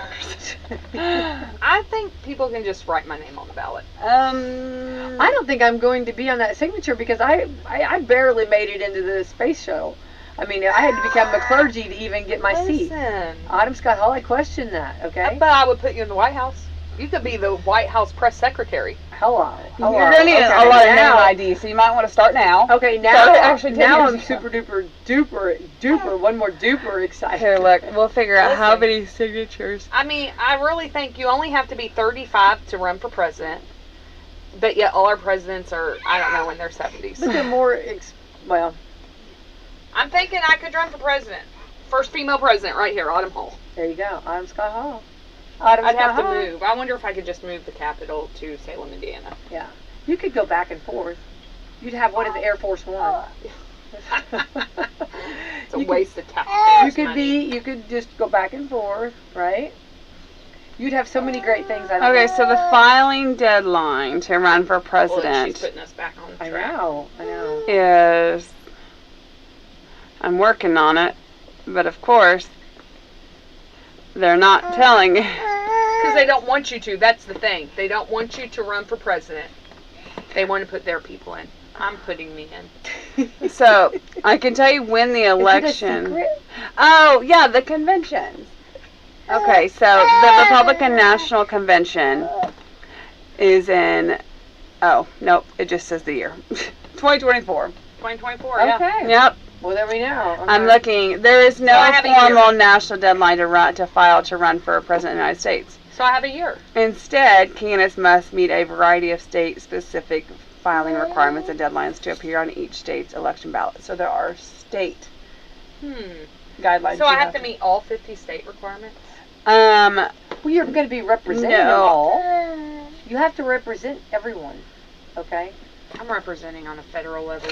[SPEAKER 3] I think people can just write my name on the ballot.
[SPEAKER 2] I don't think I'm going to be on that signature because I barely made it into the space shuttle. I mean, I had to become a clergy to even get my seat.
[SPEAKER 3] Listen.
[SPEAKER 2] Autumn Scott-Hall, I question that, okay?
[SPEAKER 3] But I would put you in the White House. You could be the White House press secretary.
[SPEAKER 2] Hello.
[SPEAKER 4] You're going to need a lot of name ID, so you might want to start now.
[SPEAKER 2] Okay, now I'm super duper, one more duper excited.
[SPEAKER 4] Here, look, we'll figure out how
[SPEAKER 3] Listen.
[SPEAKER 4] many signatures.
[SPEAKER 3] I mean, I really think you only have to be 35 to run for president. But yet all our presidents are, I don't know, in their 70s.
[SPEAKER 2] But they're more, well,
[SPEAKER 3] I'm thinking I could run for president. First female president right here, Autumn Hall.
[SPEAKER 2] there you go, Autumn Scott-Hall.
[SPEAKER 3] I'd have to move. I wonder if I could just move the capital to Salem, Indiana.
[SPEAKER 2] Yeah. You could go back and forth. You'd have one of the Air Force One.
[SPEAKER 3] It's a waste of taxpayers' money.
[SPEAKER 2] You could just go back and forth, right? You'd have so many great things.
[SPEAKER 4] Okay, so the filing deadline to run for
[SPEAKER 3] Well,
[SPEAKER 4] president
[SPEAKER 3] she's putting us back on
[SPEAKER 2] I
[SPEAKER 3] track.
[SPEAKER 2] know.
[SPEAKER 4] is, I'm working on it, but of course, they're not telling.
[SPEAKER 3] Because they don't want you to. That's the thing. They don't want you to run for president. They want to put their people in. I'm putting me in.
[SPEAKER 4] So, I can tell you when the election.
[SPEAKER 2] Is it a secret?
[SPEAKER 4] Oh, yeah, the conventions. Okay, so the Republican National Convention is in, oh, nope, it just says the year. 2024.
[SPEAKER 3] 2024, yeah.
[SPEAKER 2] Okay.
[SPEAKER 4] Yep.
[SPEAKER 2] Well, there we know. Okay.
[SPEAKER 4] I'm looking. There is
[SPEAKER 3] So
[SPEAKER 4] no
[SPEAKER 3] I have a
[SPEAKER 4] formal
[SPEAKER 3] year.
[SPEAKER 4] national deadline to file to run for president of the United States.
[SPEAKER 3] So I have a year.
[SPEAKER 4] Instead, candidates must meet a variety of state-specific filing requirements and deadlines to appear on each state's election ballot. So there are state guidelines.
[SPEAKER 3] So I
[SPEAKER 4] you
[SPEAKER 3] have to meet all 50 state requirements?
[SPEAKER 2] Well, you're going to be representing them
[SPEAKER 4] No.
[SPEAKER 2] all. You have to represent everyone. Okay?
[SPEAKER 3] I'm representing on a federal level.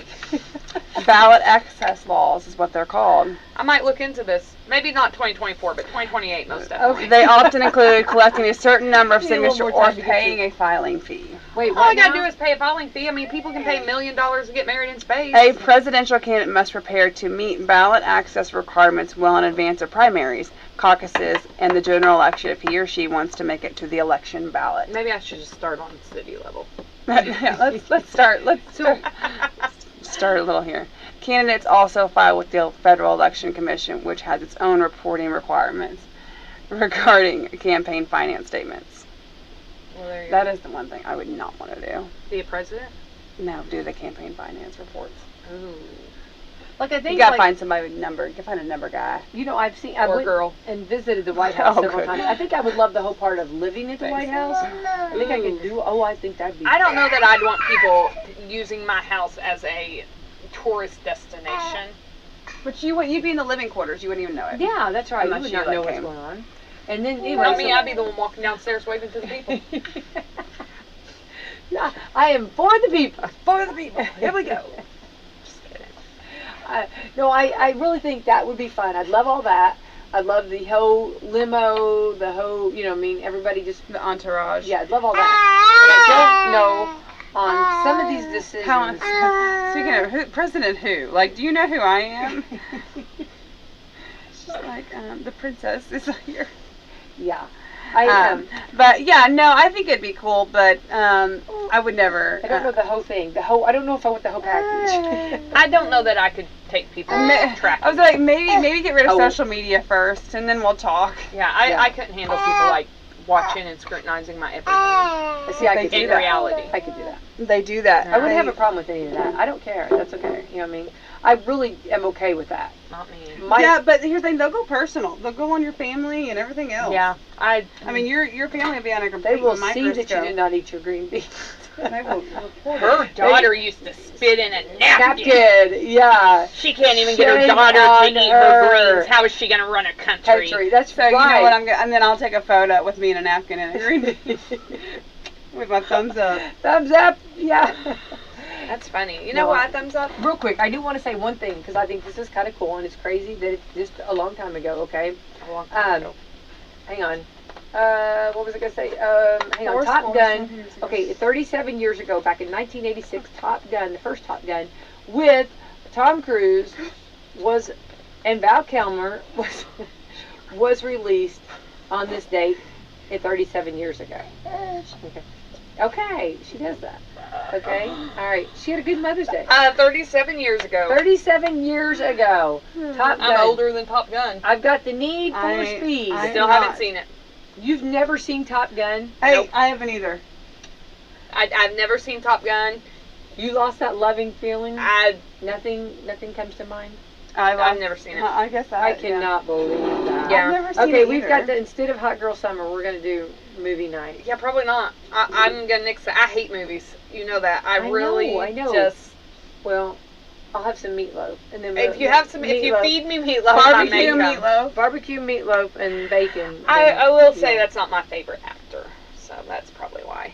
[SPEAKER 4] Ballot access laws is what they're called.
[SPEAKER 3] I might look into this. Maybe not 2024, but 2028 most definitely.
[SPEAKER 2] Okay.
[SPEAKER 4] They often include collecting a certain number of
[SPEAKER 2] Need a little
[SPEAKER 4] signatures
[SPEAKER 2] more
[SPEAKER 4] or
[SPEAKER 2] time to get
[SPEAKER 4] paying
[SPEAKER 2] you.
[SPEAKER 4] a filing fee.
[SPEAKER 2] Wait,
[SPEAKER 3] All I
[SPEAKER 2] what
[SPEAKER 3] gotta
[SPEAKER 2] now?
[SPEAKER 3] do is pay a filing fee. I mean, people can pay $1 million to get married in space.
[SPEAKER 4] A presidential candidate must prepare to meet ballot access requirements well in advance of primaries, caucuses, and the general election if he or she wants to make it to the election ballot.
[SPEAKER 3] Maybe I should just start on city level.
[SPEAKER 4] Yeah, let's start. Start a little here. Candidates also file with the Federal Election Commission, which has its own reporting requirements regarding campaign finance statements.
[SPEAKER 3] Well, there you
[SPEAKER 4] That
[SPEAKER 3] go.
[SPEAKER 4] is the one thing I would not want to do.
[SPEAKER 3] Be a president?
[SPEAKER 4] No, do the campaign finance reports.
[SPEAKER 3] Ooh.
[SPEAKER 2] Like, I think,
[SPEAKER 4] You gotta
[SPEAKER 2] like,
[SPEAKER 4] find somebody with number. You can find a number guy.
[SPEAKER 2] you know, I
[SPEAKER 3] Or girl.
[SPEAKER 2] and visited the White House
[SPEAKER 4] Oh,
[SPEAKER 2] several
[SPEAKER 4] good.
[SPEAKER 2] times. I think I would love the whole part of living at the White House. I think I could do, I think that'd be
[SPEAKER 3] I don't know that I'd want people using my house as a tourist destination.
[SPEAKER 4] But you'd be in the living quarters. You wouldn't even know it.
[SPEAKER 2] Yeah, that's right.
[SPEAKER 4] Unless
[SPEAKER 2] You would
[SPEAKER 4] you,
[SPEAKER 2] not know
[SPEAKER 4] like,
[SPEAKER 2] what's
[SPEAKER 4] came.
[SPEAKER 2] going on. And then, anyway,
[SPEAKER 3] Not me, I'd be the one walking downstairs waving to the people.
[SPEAKER 2] Yeah, I am for the people.
[SPEAKER 3] For the people. Here we go. Just kidding.
[SPEAKER 2] No, I really think that would be fun. I'd love all that. I'd love the whole limo, the whole, everybody just,
[SPEAKER 4] The entourage.
[SPEAKER 2] yeah, I'd love all that. But I don't know on some of these decisions.
[SPEAKER 4] Speaking of who, President who? Like, do you know who I am? She's like, the princess is here.
[SPEAKER 2] Yeah.
[SPEAKER 4] But yeah, no, I think it'd be cool, but I would never.
[SPEAKER 2] I don't know the whole thing. I don't know if I want the whole package.
[SPEAKER 3] I don't know that I could take people track.
[SPEAKER 4] I was like, maybe get rid of
[SPEAKER 2] Oh.
[SPEAKER 4] social media first, and then we'll talk.
[SPEAKER 3] Yeah, I couldn't handle people like watching and scrutinizing my everything.
[SPEAKER 2] See, I could do
[SPEAKER 3] In
[SPEAKER 2] that.
[SPEAKER 3] reality.
[SPEAKER 2] I could do that.
[SPEAKER 4] They do that.
[SPEAKER 2] I wouldn't have a problem with any of that. I don't care. That's okay. You know what I mean? I really am okay with that.
[SPEAKER 3] Not me.
[SPEAKER 4] Yeah, but here's the thing, they'll go personal. They'll go on your family and everything else.
[SPEAKER 3] Yeah,
[SPEAKER 4] I mean, your family will be on a complete
[SPEAKER 2] They will see
[SPEAKER 4] microscope.
[SPEAKER 2] that you do not eat your green beans.
[SPEAKER 4] They will report
[SPEAKER 3] Her
[SPEAKER 4] it.
[SPEAKER 3] daughter used to spit in a napkin.
[SPEAKER 2] Napkin, yeah.
[SPEAKER 3] She can't even get her
[SPEAKER 2] Shame
[SPEAKER 3] daughter
[SPEAKER 2] on
[SPEAKER 3] to eat her
[SPEAKER 2] her.
[SPEAKER 3] greens. How is she going to run a country?
[SPEAKER 2] Country, that's
[SPEAKER 4] So
[SPEAKER 2] right.
[SPEAKER 4] you know what I'm gonna, and then I'll take a photo with me and a napkin and a green bean with my thumbs up.
[SPEAKER 2] Thumbs up, yeah.
[SPEAKER 3] That's funny. You know why thumbs up?
[SPEAKER 2] Real quick, I do want to say one thing because I think this is kind of cool and it's crazy that it's just a long time ago. Okay,
[SPEAKER 3] A long time ago.
[SPEAKER 2] hang on. What was I gonna say? Hang on.
[SPEAKER 4] Force
[SPEAKER 2] Top Gun.
[SPEAKER 4] Force.
[SPEAKER 2] Okay, 37 years ago, back in 1986, Top Gun, the first Top Gun, with Tom Cruise, and Val Kilmer was released on this date 37 years ago. Okay, she does that. Okay, all right. She had a good Mother's Day.
[SPEAKER 3] 37 years ago.
[SPEAKER 2] 37 years ago. Top Gun.
[SPEAKER 3] I'm older than Top Gun.
[SPEAKER 2] I've got the Need for Speed.
[SPEAKER 4] I-
[SPEAKER 3] Still
[SPEAKER 4] not.
[SPEAKER 3] haven't seen it.
[SPEAKER 2] You've never seen Top Gun?
[SPEAKER 4] Hey,
[SPEAKER 3] Nope.
[SPEAKER 4] I haven't either.
[SPEAKER 3] I've never seen Top Gun.
[SPEAKER 2] You lost that loving feeling?
[SPEAKER 3] I've
[SPEAKER 2] Nothing comes to mind?
[SPEAKER 3] I've never seen it.
[SPEAKER 4] I guess
[SPEAKER 2] I cannot believe that.
[SPEAKER 3] Yeah.
[SPEAKER 4] I've never seen
[SPEAKER 2] Okay,
[SPEAKER 4] it
[SPEAKER 2] we've
[SPEAKER 4] either.
[SPEAKER 2] got the, instead of Hot Girl Summer, we're going to do movie night.
[SPEAKER 3] Yeah, probably not. I'm gonna nix it. I hate movies. You know that. I
[SPEAKER 2] I know.
[SPEAKER 3] just.
[SPEAKER 2] Well, I'll have some meatloaf. And then
[SPEAKER 3] If you have some, if you
[SPEAKER 2] meatloaf.
[SPEAKER 3] feed me meatloaf, I may
[SPEAKER 4] Barbecue
[SPEAKER 3] come.
[SPEAKER 4] meatloaf.
[SPEAKER 2] Barbecue meatloaf and bacon.
[SPEAKER 3] I will say
[SPEAKER 2] yeah.
[SPEAKER 3] that's not my favorite actor, so that's probably why.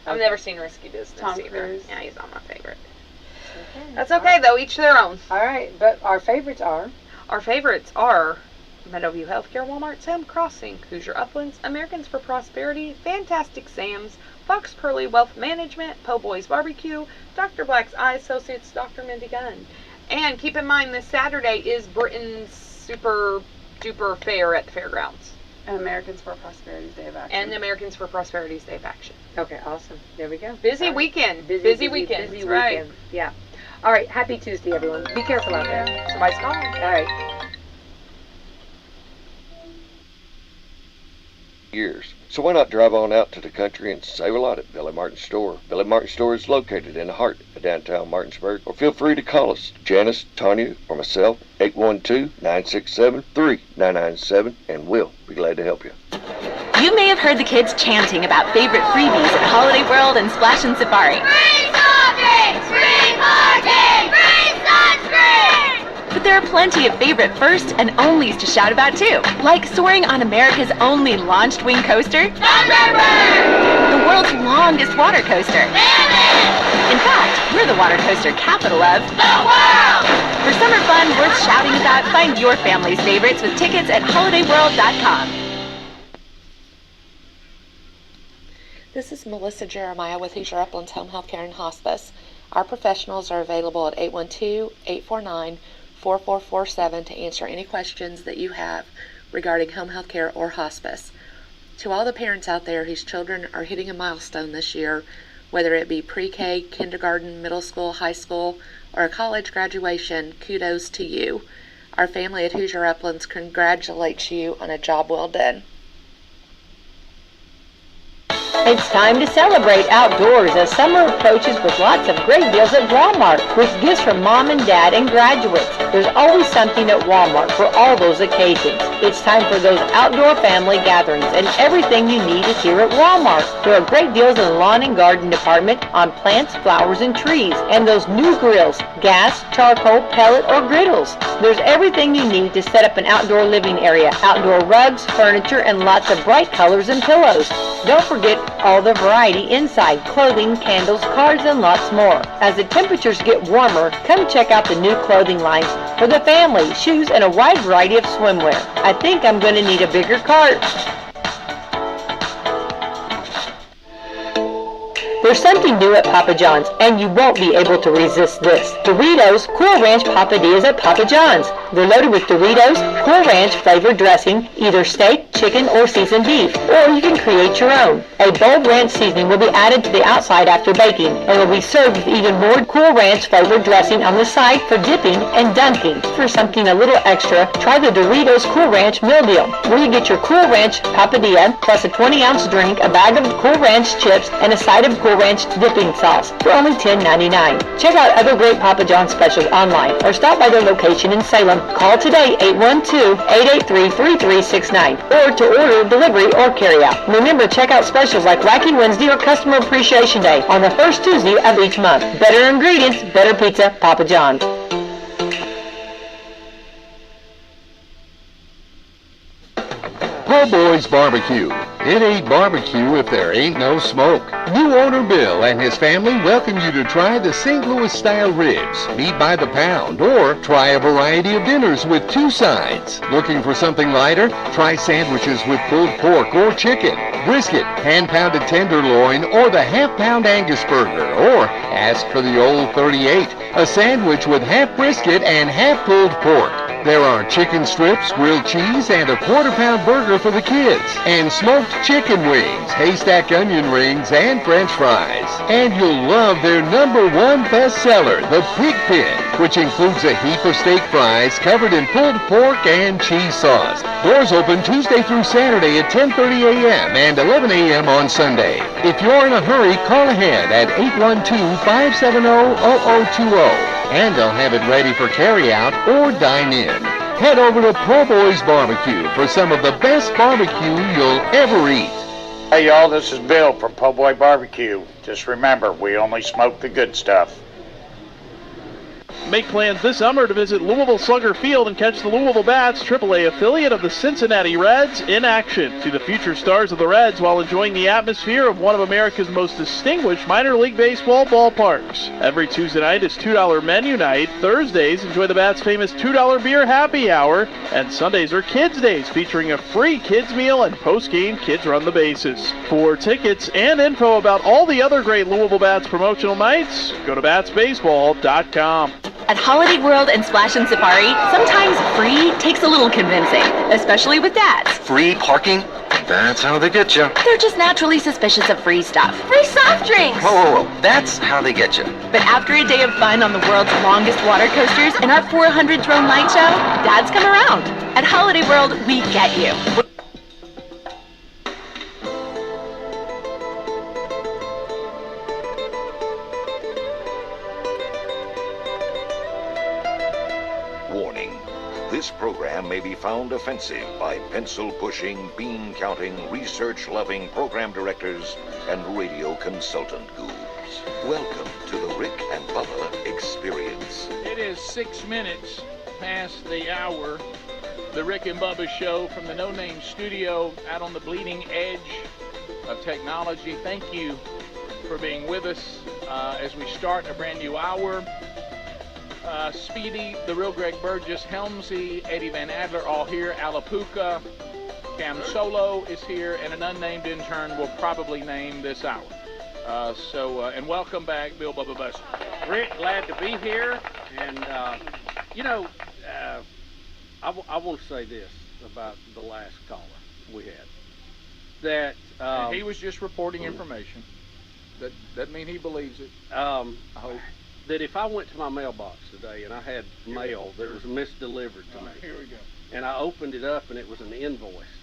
[SPEAKER 3] I've
[SPEAKER 2] Okay.
[SPEAKER 3] never seen Risky Business
[SPEAKER 4] Tom
[SPEAKER 3] either.
[SPEAKER 4] Cruise.
[SPEAKER 3] Yeah, he's not my favorite.
[SPEAKER 2] Okay.
[SPEAKER 3] That's okay though. Each their own.
[SPEAKER 2] All right, but our favorites are...
[SPEAKER 3] Our favorites are Meadowview Healthcare, Walmart, Salem Crossing, Hoosier Uplands, Americans for Prosperity, Fantastic Sam's, Fox Purley Wealth Management, Po' Boys Barbecue, Dr. Black's Eye Associates, Dr. Mindy Gunn. And keep in mind this Saturday is Britain's super duper fair at the fairgrounds.
[SPEAKER 4] And Americans for Prosperity's Day of Action.
[SPEAKER 3] And Americans for Prosperity's Day of Action.
[SPEAKER 2] Okay, awesome. There we go.
[SPEAKER 3] Busy
[SPEAKER 2] All right.
[SPEAKER 3] weekend.
[SPEAKER 2] Busy
[SPEAKER 3] weekend.
[SPEAKER 2] Busy
[SPEAKER 3] That's right.
[SPEAKER 2] weekend. Yeah. All right, happy Tuesday, everyone. Be careful out there.
[SPEAKER 3] Somebody's calling.
[SPEAKER 2] All right.
[SPEAKER 5] Years. So why not drive on out to the country and save a lot at Billy Martin's store? Billy Martin's store is located in the heart of downtown Martinsburg. Or feel free to call us, Janice, Tanya, or myself, 812-967-3997, and we'll be glad to help you.
[SPEAKER 6] You may have heard the kids chanting about favorite freebies at Holiday World and Splash and Safari.
[SPEAKER 7] Free soft drinks! Free parking! Free sunscreen!
[SPEAKER 6] But there are plenty of favorite first and onlys to shout about too, like soaring on America's only launched wing coaster,
[SPEAKER 7] Thunderbird!
[SPEAKER 6] the world's longest water coaster.
[SPEAKER 7] Mammoth!
[SPEAKER 6] In fact, we're the water coaster capital of
[SPEAKER 7] The world!
[SPEAKER 6] For summer fun worth shouting about, find your family's favorites with tickets at holidayworld.com.
[SPEAKER 8] This is Melissa Jeremiah with Hoosier Uplands Home Health Care and Hospice. Our professionals are available at 812-849-4447 to answer any questions that you have regarding home health care or hospice. To all the parents out there whose children are hitting a milestone this year, whether it be pre-K, kindergarten, middle school, high school, or a college graduation, kudos to you. Our family at Hoosier Uplands congratulates you on a job well done.
[SPEAKER 2] It's time to celebrate outdoors as summer approaches with lots of great deals at Walmart with gifts for mom and dad and graduates. There's always something at Walmart for all those occasions. It's time for those outdoor family gatherings, and everything you need is here at Walmart. There are great deals in the lawn and garden department on plants, flowers, and trees, and those new grills, gas, charcoal, pellet, or griddles. There's everything you need to set up an outdoor living area, outdoor rugs, furniture, and lots of bright colors and pillows. Don't forget all the variety inside, clothing, candles, cards, and lots more. As the temperatures get warmer, come check out the new clothing lines for the family, shoes, and a wide variety of swimwear. I think I'm going to need a bigger cart. There's something new at Papa John's, and you won't be able to resist this. Doritos Cool Ranch Papadillas at Papa John's. They're loaded with Doritos Cool Ranch flavored dressing, either steak, chicken, or seasoned beef, or you can create your own. A bold ranch seasoning will be added to the outside after baking, and will be served with even more Cool Ranch flavored dressing on the side for dipping and dunking. For something a little extra, try the Doritos Cool Ranch meal deal, where you get your Cool Ranch Papadilla, plus a 20-ounce drink, a bag of Cool Ranch chips, and a side of Cool Cool Ranch dipping sauce for only $10.99. Check out other great Papa John's specials online or stop by their location in Salem. Call today 812-883-3369 or to order delivery or carry out. Remember, check out specials like Wacky Wednesday or Customer Appreciation Day on the first Tuesday of each month. Better ingredients, better pizza, Papa John's.
[SPEAKER 9] Po' Boys Barbecue. It ain't barbecue if there ain't no smoke. New owner Bill and his family welcome you to try the St. Louis style ribs, meat by the pound, or try a variety of dinners with 2 sides. Looking for something lighter? Try sandwiches with pulled pork or chicken, brisket, hand-pounded tenderloin, or the half-pound Angus burger, or ask for the old 38, a sandwich with half brisket and half pulled pork. There are chicken strips, grilled cheese, and a quarter-pound burger for the kids, and smoked chicken wings, haystack onion rings, and French fries. And you'll love their #1 bestseller, the Pig Pit, which includes a heap of steak fries covered in pulled pork and cheese sauce. Doors open Tuesday through Saturday at 10:30 a.m. and 11 a.m. on Sunday. If you're in a hurry, call ahead at 812-570-0020. And they'll have it ready for carry-out or dine-in. Head over to Po' Boys Barbecue for some of the best barbecue you'll ever eat.
[SPEAKER 10] Hey y'all, this is Bill from Po' Boy Barbecue. Just remember, we only smoke the good stuff.
[SPEAKER 11] Make plans this summer to visit Louisville Slugger Field and catch the Louisville Bats, AAA affiliate of the Cincinnati Reds, in action. See the future stars of the Reds while enjoying the atmosphere of one of America's most distinguished minor league baseball ballparks. Every Tuesday night is $2 menu night. Thursdays, enjoy the Bats' famous $2 beer happy hour. And Sundays are Kids Days, featuring a free kids meal and post-game Kids Run the Bases. For tickets and info about all the other great Louisville Bats promotional nights, go to batsbaseball.com.
[SPEAKER 6] At Holiday World and Splash and Safari, sometimes free takes a little convincing, especially with dads.
[SPEAKER 12] Free parking? That's how they get you.
[SPEAKER 6] They're just naturally suspicious of free stuff.
[SPEAKER 7] Free soft drinks.
[SPEAKER 12] Whoa. That's how they get you.
[SPEAKER 6] But after a day of fun on the world's longest water coasters and our 400-drone light show, dads come around. At Holiday World, we get you.
[SPEAKER 13] Warning. This program may be found offensive by pencil-pushing, bean-counting, research-loving program directors and radio consultant gurus. Welcome to the Rick and Bubba Experience.
[SPEAKER 14] It is 6 minutes past the hour. The Rick and Bubba Show from the No Name Studio out on the bleeding edge of technology. Thank you for being with us as we start a brand new hour. Speedy, the real Greg Burgess, Helmsy, Eddie Van Adler, all here. Alapuca, Cam Solo is here, and an unnamed intern will probably name this hour. And welcome back, Bill Bubba Buster.
[SPEAKER 15] Rick, glad to be here. And, I want to say this about the last caller we had. That
[SPEAKER 14] he was just reporting information. That doesn't mean he believes it.
[SPEAKER 15] I hope. That if I went to my mailbox today and I had mail that was misdelivered to me,
[SPEAKER 14] here we go.
[SPEAKER 15] And I opened it up and it was an invoice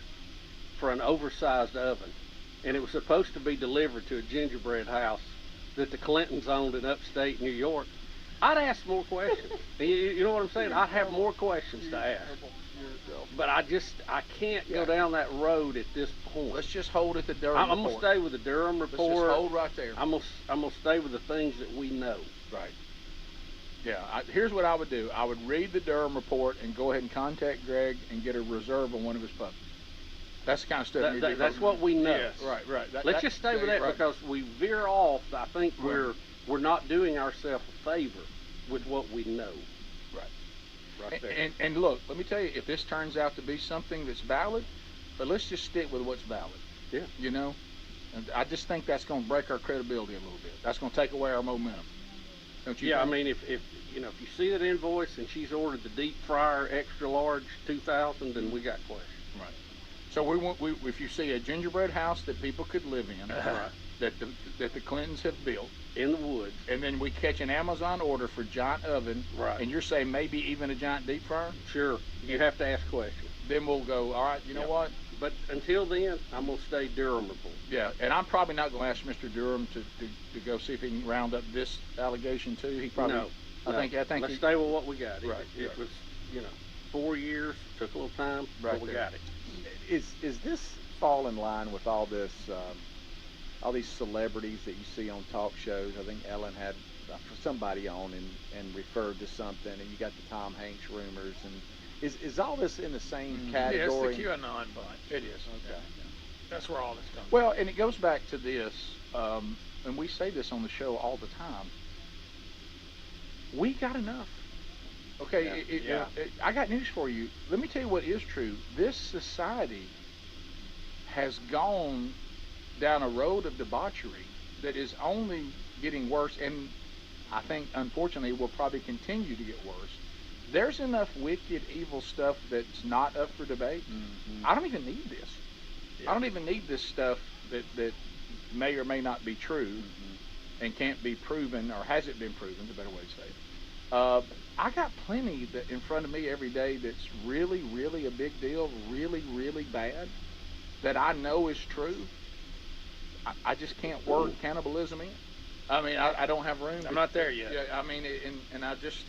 [SPEAKER 15] for an oversized oven, and it was supposed to be delivered to a gingerbread house that the Clintons owned in upstate New York, I'd ask more questions. You know what I'm saying? I'd have more questions to ask. But I can't go down that road at this point.
[SPEAKER 14] Let's just hold at the Durham report.
[SPEAKER 15] I'm going to stay with the Durham report.
[SPEAKER 14] Let's just hold right there.
[SPEAKER 15] I'm gonna stay with the things that we know.
[SPEAKER 14] Right. Yeah, here's what I would do. I would read the Durham report and go ahead and contact Greg and get a reserve on one of his puppies. That's the kind of stuff you do.
[SPEAKER 15] That's what we know.
[SPEAKER 14] Yes, right.
[SPEAKER 15] Let's just stay with that because we veer off. I think we're not doing ourselves a favor with what we know. Right there.
[SPEAKER 14] And look, let me tell you, if this turns out to be something that's valid, but let's just stick with what's valid.
[SPEAKER 15] Yeah.
[SPEAKER 14] You know? And I just think that's going to break our credibility a little bit. That's going to take away our momentum. Don't you think?
[SPEAKER 15] I mean, if you see that invoice and she's ordered the deep fryer extra large 2,000, then we got questions.
[SPEAKER 14] Right. So if you see a gingerbread house that people could live in, that the Clintons have built
[SPEAKER 15] in the woods,
[SPEAKER 14] and then we catch an Amazon order for giant oven,
[SPEAKER 15] right?
[SPEAKER 14] And you're saying maybe even a giant deep fryer?
[SPEAKER 15] Sure. You have to ask questions.
[SPEAKER 14] then we'll go, all right, you know what?
[SPEAKER 15] But until then, I'm going to stay Durhamable.
[SPEAKER 14] Yeah, and I'm probably not going to ask Mr. Durham to go see if he can round up this allegation too. He probably.
[SPEAKER 15] No.
[SPEAKER 14] I think.
[SPEAKER 15] Let's stay with what we got.
[SPEAKER 14] Right.
[SPEAKER 15] It was, 4 years, took a little time, but we got it.
[SPEAKER 16] Is this fall in line with all this, all these celebrities that you see on talk shows? I think Ellen had somebody on and referred to something, and you got the Tom Hanks rumors, and is all this in the same category?
[SPEAKER 17] Yeah, it's the QAnon bunch.
[SPEAKER 14] It is. Okay.
[SPEAKER 17] Yeah. That's where all this comes from.
[SPEAKER 14] Well, and it goes back to this, and we say this on the show all the time. We got enough. Okay, I got news for you. Let me tell you what is true. This society has gone down a road of debauchery that is only getting worse, and I think, unfortunately, will probably continue to get worse. There's enough wicked, evil stuff that's not up for debate.
[SPEAKER 16] Mm-hmm.
[SPEAKER 14] I don't even need this. Yeah. I don't even need this stuff that may or may not be true and can't be proven, or hasn't been proven, is a better way to say it. I got plenty that in front of me every day that's really, really a big deal, really, really bad, that I know is true. I just can't work cannibalism in. I mean, I don't have room.
[SPEAKER 17] I'm not there yet.
[SPEAKER 14] Yeah, I mean, and I just,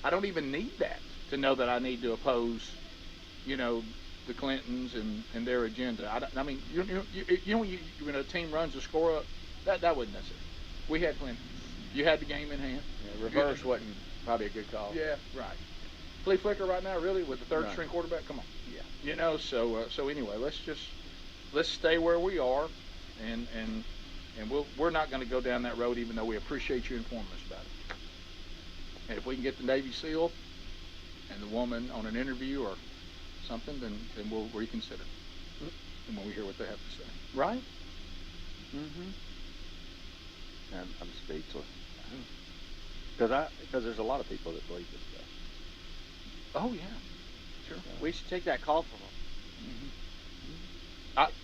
[SPEAKER 14] I don't even need that to know that I need to oppose, the Clintons and their agenda. I mean, when a team runs the score up, that wasn't necessary. We had Clinton. You had the game in hand.
[SPEAKER 16] Yeah, reverse wasn't probably a good call.
[SPEAKER 14] Yeah, right. Flea Flicker right now, really, with the third string quarterback. Come on. Yeah. So anyway, let's stay where we are, and we're not going to go down that road, even though we appreciate you informing us about it. And if we can get the Navy SEAL and the woman on an interview or something, then we'll reconsider. And when we hear what they have to say, right?
[SPEAKER 16] Mm-hmm. And I'm speechless. Because there's a lot of people that believe this stuff.
[SPEAKER 14] Oh yeah, sure.
[SPEAKER 18] We should take that call from them.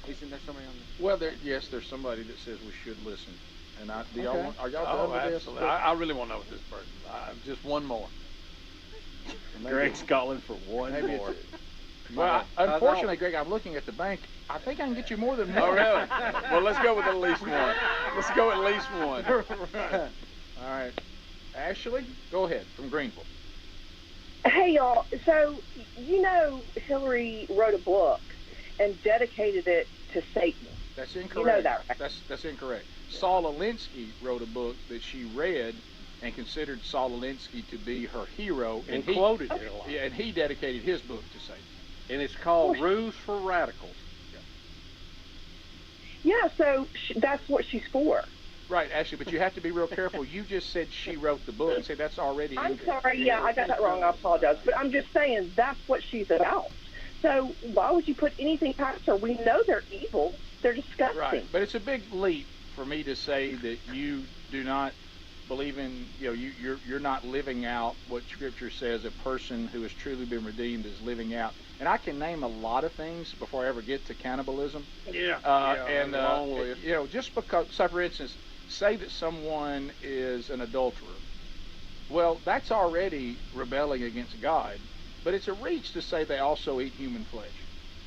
[SPEAKER 18] Isn't there somebody on the?
[SPEAKER 14] Well, there's somebody that says we should listen. And are y'all done with this?
[SPEAKER 17] I really want to know what this person. Just one more.
[SPEAKER 16] Greg's calling for one more.
[SPEAKER 14] Well, unfortunately, Greg, I'm looking at the bank. I think I can get you more than one.
[SPEAKER 17] Oh, really? Well, let's go with at least one. Let's go at least one.
[SPEAKER 14] Right. All right. Ashley, go ahead, from Greenville.
[SPEAKER 19] Hey, y'all. So, Hillary wrote a book and dedicated it to Satan.
[SPEAKER 14] That's incorrect.
[SPEAKER 19] You know that, right?
[SPEAKER 14] That's incorrect. Saul Alinsky wrote a book that she read and considered Saul Alinsky to be her hero.
[SPEAKER 15] And quoted it a lot.
[SPEAKER 14] Yeah, and he dedicated his book to Satan.
[SPEAKER 15] And it's called Ruse for Radicals.
[SPEAKER 19] Yeah, so that's what she's for.
[SPEAKER 14] Right, Ashley, but you have to be real careful. You just said she wrote the book and say that's already.
[SPEAKER 19] I'm sorry, yeah, I got that wrong. I apologize. But I'm just saying that's what she's about. So why would you put anything past her? We know they're evil. They're disgusting.
[SPEAKER 14] Right, but it's a big leap for me to say that you do not believe in, you're not living out what Scripture says a person who has truly been redeemed is living out. And I can name a lot of things before I ever get to cannibalism. Just because, so for instance, say that someone is an adulterer. Well, that's already rebelling against God, but it's a reach to say they also eat human flesh.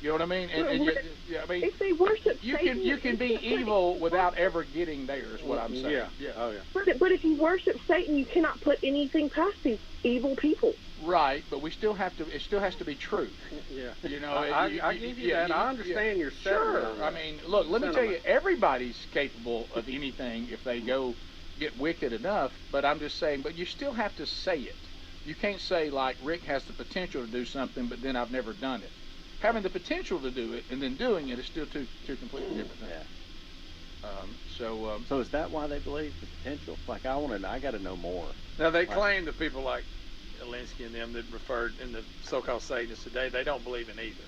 [SPEAKER 14] You know what I mean?
[SPEAKER 19] If they worship Satan,
[SPEAKER 14] you can be evil without ever getting there, is what I'm saying.
[SPEAKER 15] Yeah. Oh, yeah.
[SPEAKER 19] But if you worship Satan, you cannot put anything past these evil people.
[SPEAKER 14] Right, but it still has to be true.
[SPEAKER 15] Yeah.
[SPEAKER 14] I
[SPEAKER 15] give you that. I understand your
[SPEAKER 14] sure. I mean, look, let me tell you, everybody's capable of anything if they get wicked enough, but I'm just saying, but you still have to say it. You can't say, like, Rick has the potential to do something, but then I've never done it. Having the potential to do it and then doing it is still two completely different things.
[SPEAKER 16] Yeah. So is that why they believe the potential? Like, I got to know more.
[SPEAKER 17] Now, they claim that people like Alinsky and them that referred in the so-called Satanists today, they don't believe in either.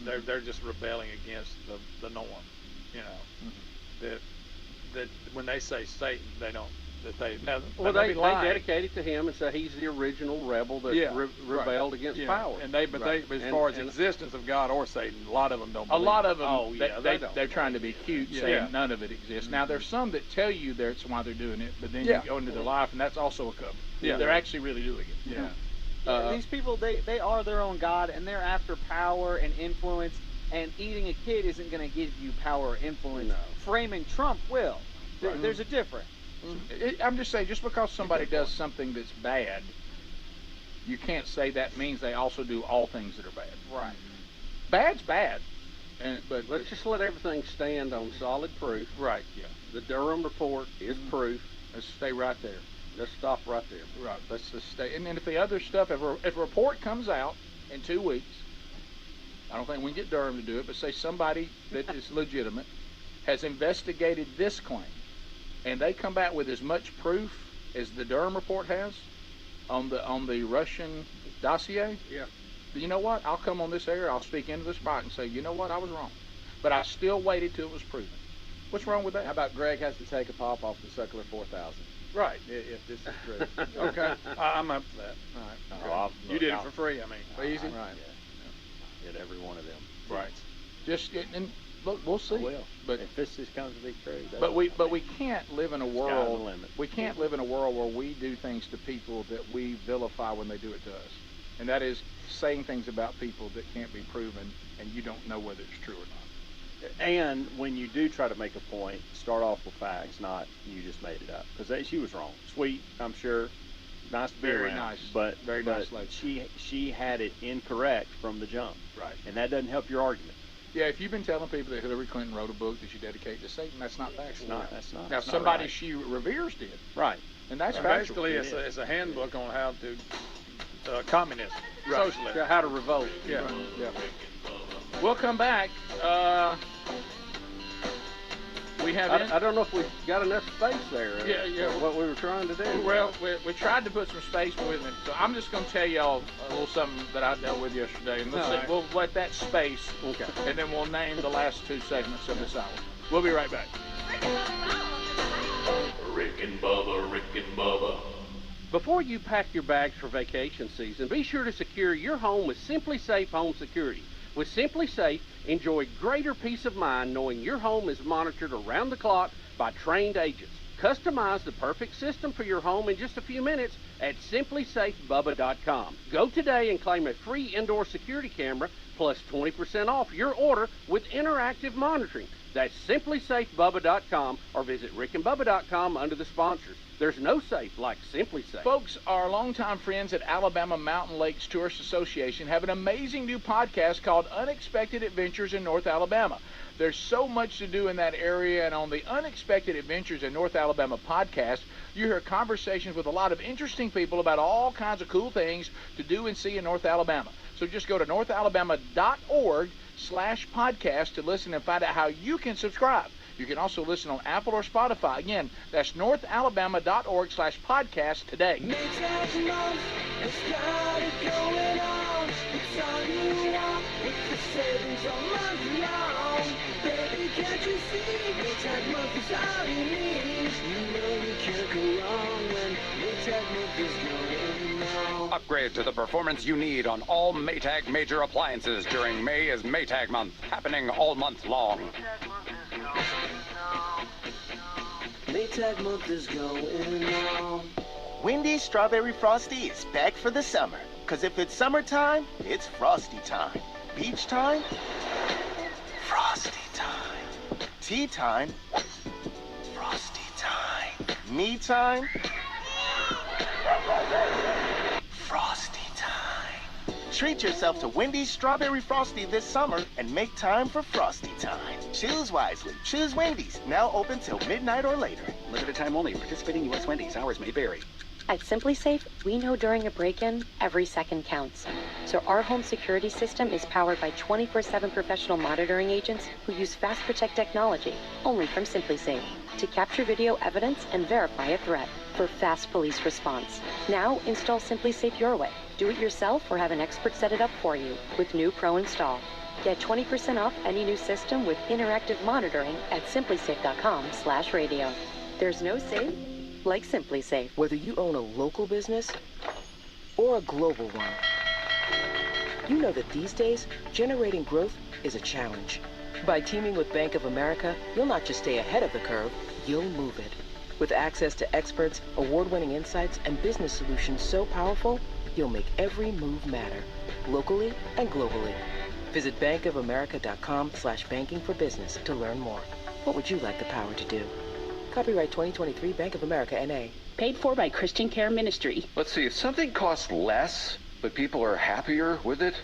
[SPEAKER 17] Mm-hmm. They're just rebelling against the norm. That when they say Satan, they don't. They
[SPEAKER 15] dedicate it to him and say he's the original rebel that rebelled against power.
[SPEAKER 17] And as far as the existence of God or Satan, a lot of them don't believe.
[SPEAKER 14] A lot of them, they're trying to be cute, saying none of it exists. Mm-hmm. Now, there's some that tell you that's why they're doing it, but then you go into their life, and that's also a cover. Yeah. They're actually really doing it.
[SPEAKER 17] Yeah.
[SPEAKER 18] These people, they are their own god, and they're after power and influence. And eating a kid isn't going to give you power or influence.
[SPEAKER 15] No.
[SPEAKER 18] Framing Trump will. There's a difference.
[SPEAKER 14] I'm just saying, just because somebody does something that's bad, you can't say that means they also do all things that are bad.
[SPEAKER 18] Right.
[SPEAKER 14] Bad's bad. But
[SPEAKER 15] let's just let everything stand on solid proof.
[SPEAKER 14] Right, yeah.
[SPEAKER 15] The Durham report is proof.
[SPEAKER 14] Let's stay right there.
[SPEAKER 15] Let's stop right there.
[SPEAKER 14] Right, let's just stay. And then if the other stuff, if a report comes out in 2 weeks, I don't think we can get Durham to do it, but say somebody that is legitimate has investigated this claim, and they come back with as much proof as the Durham report has on the Russian dossier.
[SPEAKER 15] Yeah.
[SPEAKER 14] You know what? I'll come on this air, I'll speak into the spot and say, you know what, I was wrong. But I still waited till it was proven. What's wrong with that?
[SPEAKER 16] How about Greg has to take a pop off the Suckler 4000?
[SPEAKER 14] Right.
[SPEAKER 16] If this is true.
[SPEAKER 14] Okay.
[SPEAKER 17] I'm up for that.
[SPEAKER 14] All right.
[SPEAKER 17] You did it for free, I mean.
[SPEAKER 14] Easy.
[SPEAKER 16] Right.
[SPEAKER 15] Get every one of them.
[SPEAKER 14] Right. Just and look, we'll see.
[SPEAKER 15] Well,
[SPEAKER 14] but
[SPEAKER 15] if this comes to be true,
[SPEAKER 14] but we can't live in a world.
[SPEAKER 15] the limit.
[SPEAKER 14] We can't live in a world where we do things to people that we vilify when they do it to us, and that is saying things about people that can't be proven, and you don't know whether it's true or not.
[SPEAKER 20] And when you do try to make a point, start off with facts, not you just made it up. Because she was wrong. Sweet, I'm sure. Nice to be
[SPEAKER 14] Very
[SPEAKER 20] around.
[SPEAKER 14] nice.
[SPEAKER 20] But
[SPEAKER 14] Very nice lady.
[SPEAKER 20] she had it incorrect from the jump.
[SPEAKER 14] Right.
[SPEAKER 20] And that doesn't help your argument.
[SPEAKER 14] Yeah, if you've been telling people that Hillary Clinton wrote a book that she dedicated to Satan, that's not factual.
[SPEAKER 20] That's not.
[SPEAKER 14] Now,
[SPEAKER 20] that's not
[SPEAKER 14] somebody
[SPEAKER 20] right.
[SPEAKER 14] she reveres did.
[SPEAKER 20] Right.
[SPEAKER 14] And that's
[SPEAKER 17] And
[SPEAKER 14] factual.
[SPEAKER 17] basically, it's a handbook on how to communism,
[SPEAKER 14] Right.
[SPEAKER 17] socialism.
[SPEAKER 15] How to revolt.
[SPEAKER 14] Yeah. Yeah. We'll come back. We have.
[SPEAKER 15] I don't know if we've got enough space there.
[SPEAKER 14] Yeah.
[SPEAKER 15] What we were trying to do.
[SPEAKER 14] Well, we tried to put some space with it, so I'm just going to tell y'all a little something that I dealt with yesterday, and we'll let that space,
[SPEAKER 15] Okay.
[SPEAKER 14] and then we'll name the last 2 segments of this hour. We'll be right back.
[SPEAKER 21] Rick and Bubba.
[SPEAKER 15] Before you pack your bags for vacation season, be sure to secure your home with Simply Safe Home Security. With Simply Safe, enjoy greater peace of mind knowing your home is monitored around the clock by trained agents. Customize the perfect system for your home in just a few minutes at simplysafebubba.com. Go today and claim a free indoor security camera plus 20% off your order with interactive monitoring. That's simplysafebubba.com or visit rickandbubba.com under the sponsors. There's no safe like Simply Safe.
[SPEAKER 14] Folks, our longtime friends at Alabama Mountain Lakes Tourist Association have an amazing new podcast called Unexpected Adventures in North Alabama. There's so much to do in that area, and on the Unexpected Adventures in North Alabama podcast, you hear conversations with a lot of interesting people about all kinds of cool things to do and see in North Alabama. So just go to northalabama.org/podcast to listen and find out how you can subscribe. You can also listen on Apple or Spotify. Again, that's northalabama.org/podcast today.
[SPEAKER 22] Upgrade to the performance you need on all Maytag major appliances during May is Maytag month, happening all month long.
[SPEAKER 23] Maytag month is going on.
[SPEAKER 24] Wendy's Strawberry Frosty is back for the summer. Cause if it's summertime, it's Frosty time. Beach time, Frosty time. Tea time, Frosty time. Me time, Frosty time. Treat yourself to Wendy's Strawberry Frosty this summer and make time for Frosty time. Choose wisely. Choose Wendy's. Now open till midnight or later.
[SPEAKER 22] Limited time only. Participating U.S. Wendy's. Hours may vary.
[SPEAKER 25] At Simply Safe, we know during a break-in, every second counts. So our home security system is powered by 24/7 professional monitoring agents who use Fast Protect technology, only from Simply Safe, to capture video evidence and verify a threat for fast police response. Now install Simply Safe your way. Do it yourself or have an expert set it up for you with new Pro Install. Get 20% off any new system with interactive monitoring at simplysafe.com/radio. There's no safe like Simply Safe.
[SPEAKER 26] Whether you own a local business or a global one, you know that these days, generating growth is a challenge. By teaming with Bank of America, you'll not just stay ahead of the curve, you'll move it. With access to experts, award-winning insights, and business solutions so powerful, you'll make every move matter, locally and globally. Visit bankofamerica.com/banking for business to learn more. What would you like the power to do? Copyright 2023 Bank of America, N.A.
[SPEAKER 1] Paid for by Christian Care Ministry.
[SPEAKER 2] Let's see, if something costs less, but people are happier with it,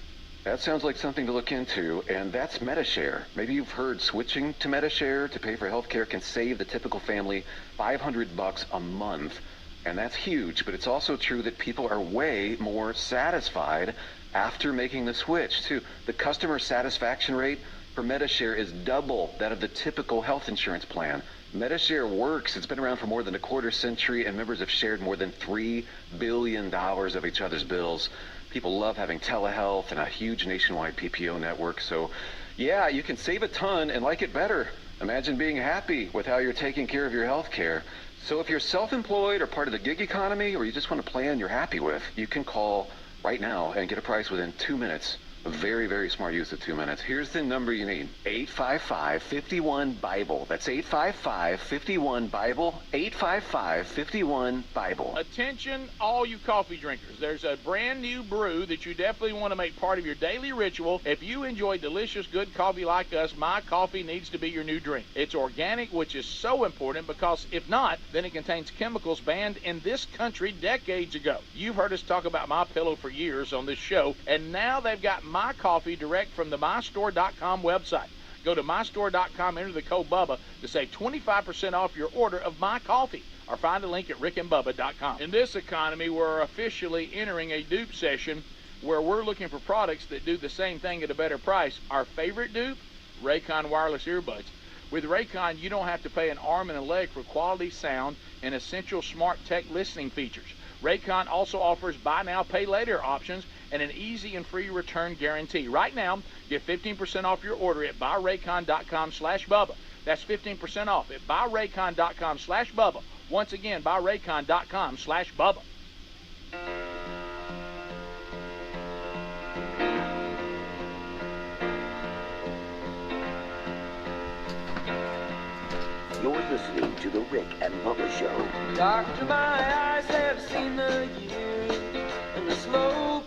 [SPEAKER 2] that sounds like something to look into, and that's MediShare. Maybe you've heard switching to MediShare to pay for healthcare can save the typical family $500 a month. And that's huge, but it's also true that people are way more satisfied after making the switch, too. The customer satisfaction rate for MediShare is double that of the typical health insurance plan. MediShare works. It's been around for more than a quarter century, and members have shared more than $3 billion of each other's bills. People love having telehealth and a huge nationwide PPO network. So, yeah, you can save a ton and like it better. Imagine being happy with how you're taking care of your health care. So if you're self-employed or part of the gig economy, or you just want a plan you're happy with, you can call right now and get a price within 2 minutes. A very, very smart use of 2 minutes. Here's the number you need. 855-51-BIBLE. That's 855-51-BIBLE. 855-51-BIBLE.
[SPEAKER 14] Attention, all you coffee drinkers. There's a brand new brew that you definitely want to make part of your daily ritual. If you enjoy delicious, good coffee like us, my coffee needs to be your new drink. It's organic, which is so important because if not, then it contains chemicals banned in this country decades ago. You've heard us talk about My Pillow for years on this show, and now they've got My Coffee direct from the mystore.com website. Go to mystore.com, enter the code BUBBA to save 25% off your order of My Coffee, or find a link at rickandbubba.com. In this economy, we're officially entering a dupe session where we're looking for products that do the same thing at a better price. Our favorite dupe? Raycon wireless earbuds. With Raycon, you don't have to pay an arm and a leg for quality sound and essential smart tech listening features. Raycon also offers buy now, pay later options and an easy and free return guarantee. Right now, get 15% off your order at buyraycon.com/Bubba. That's 15% off at buyraycon.com/Bubba. Once again, buyraycon.com/Bubba.
[SPEAKER 3] You're listening to The Rick and Bubba Show.
[SPEAKER 23] Doctor, my eyes have seen the years and the slow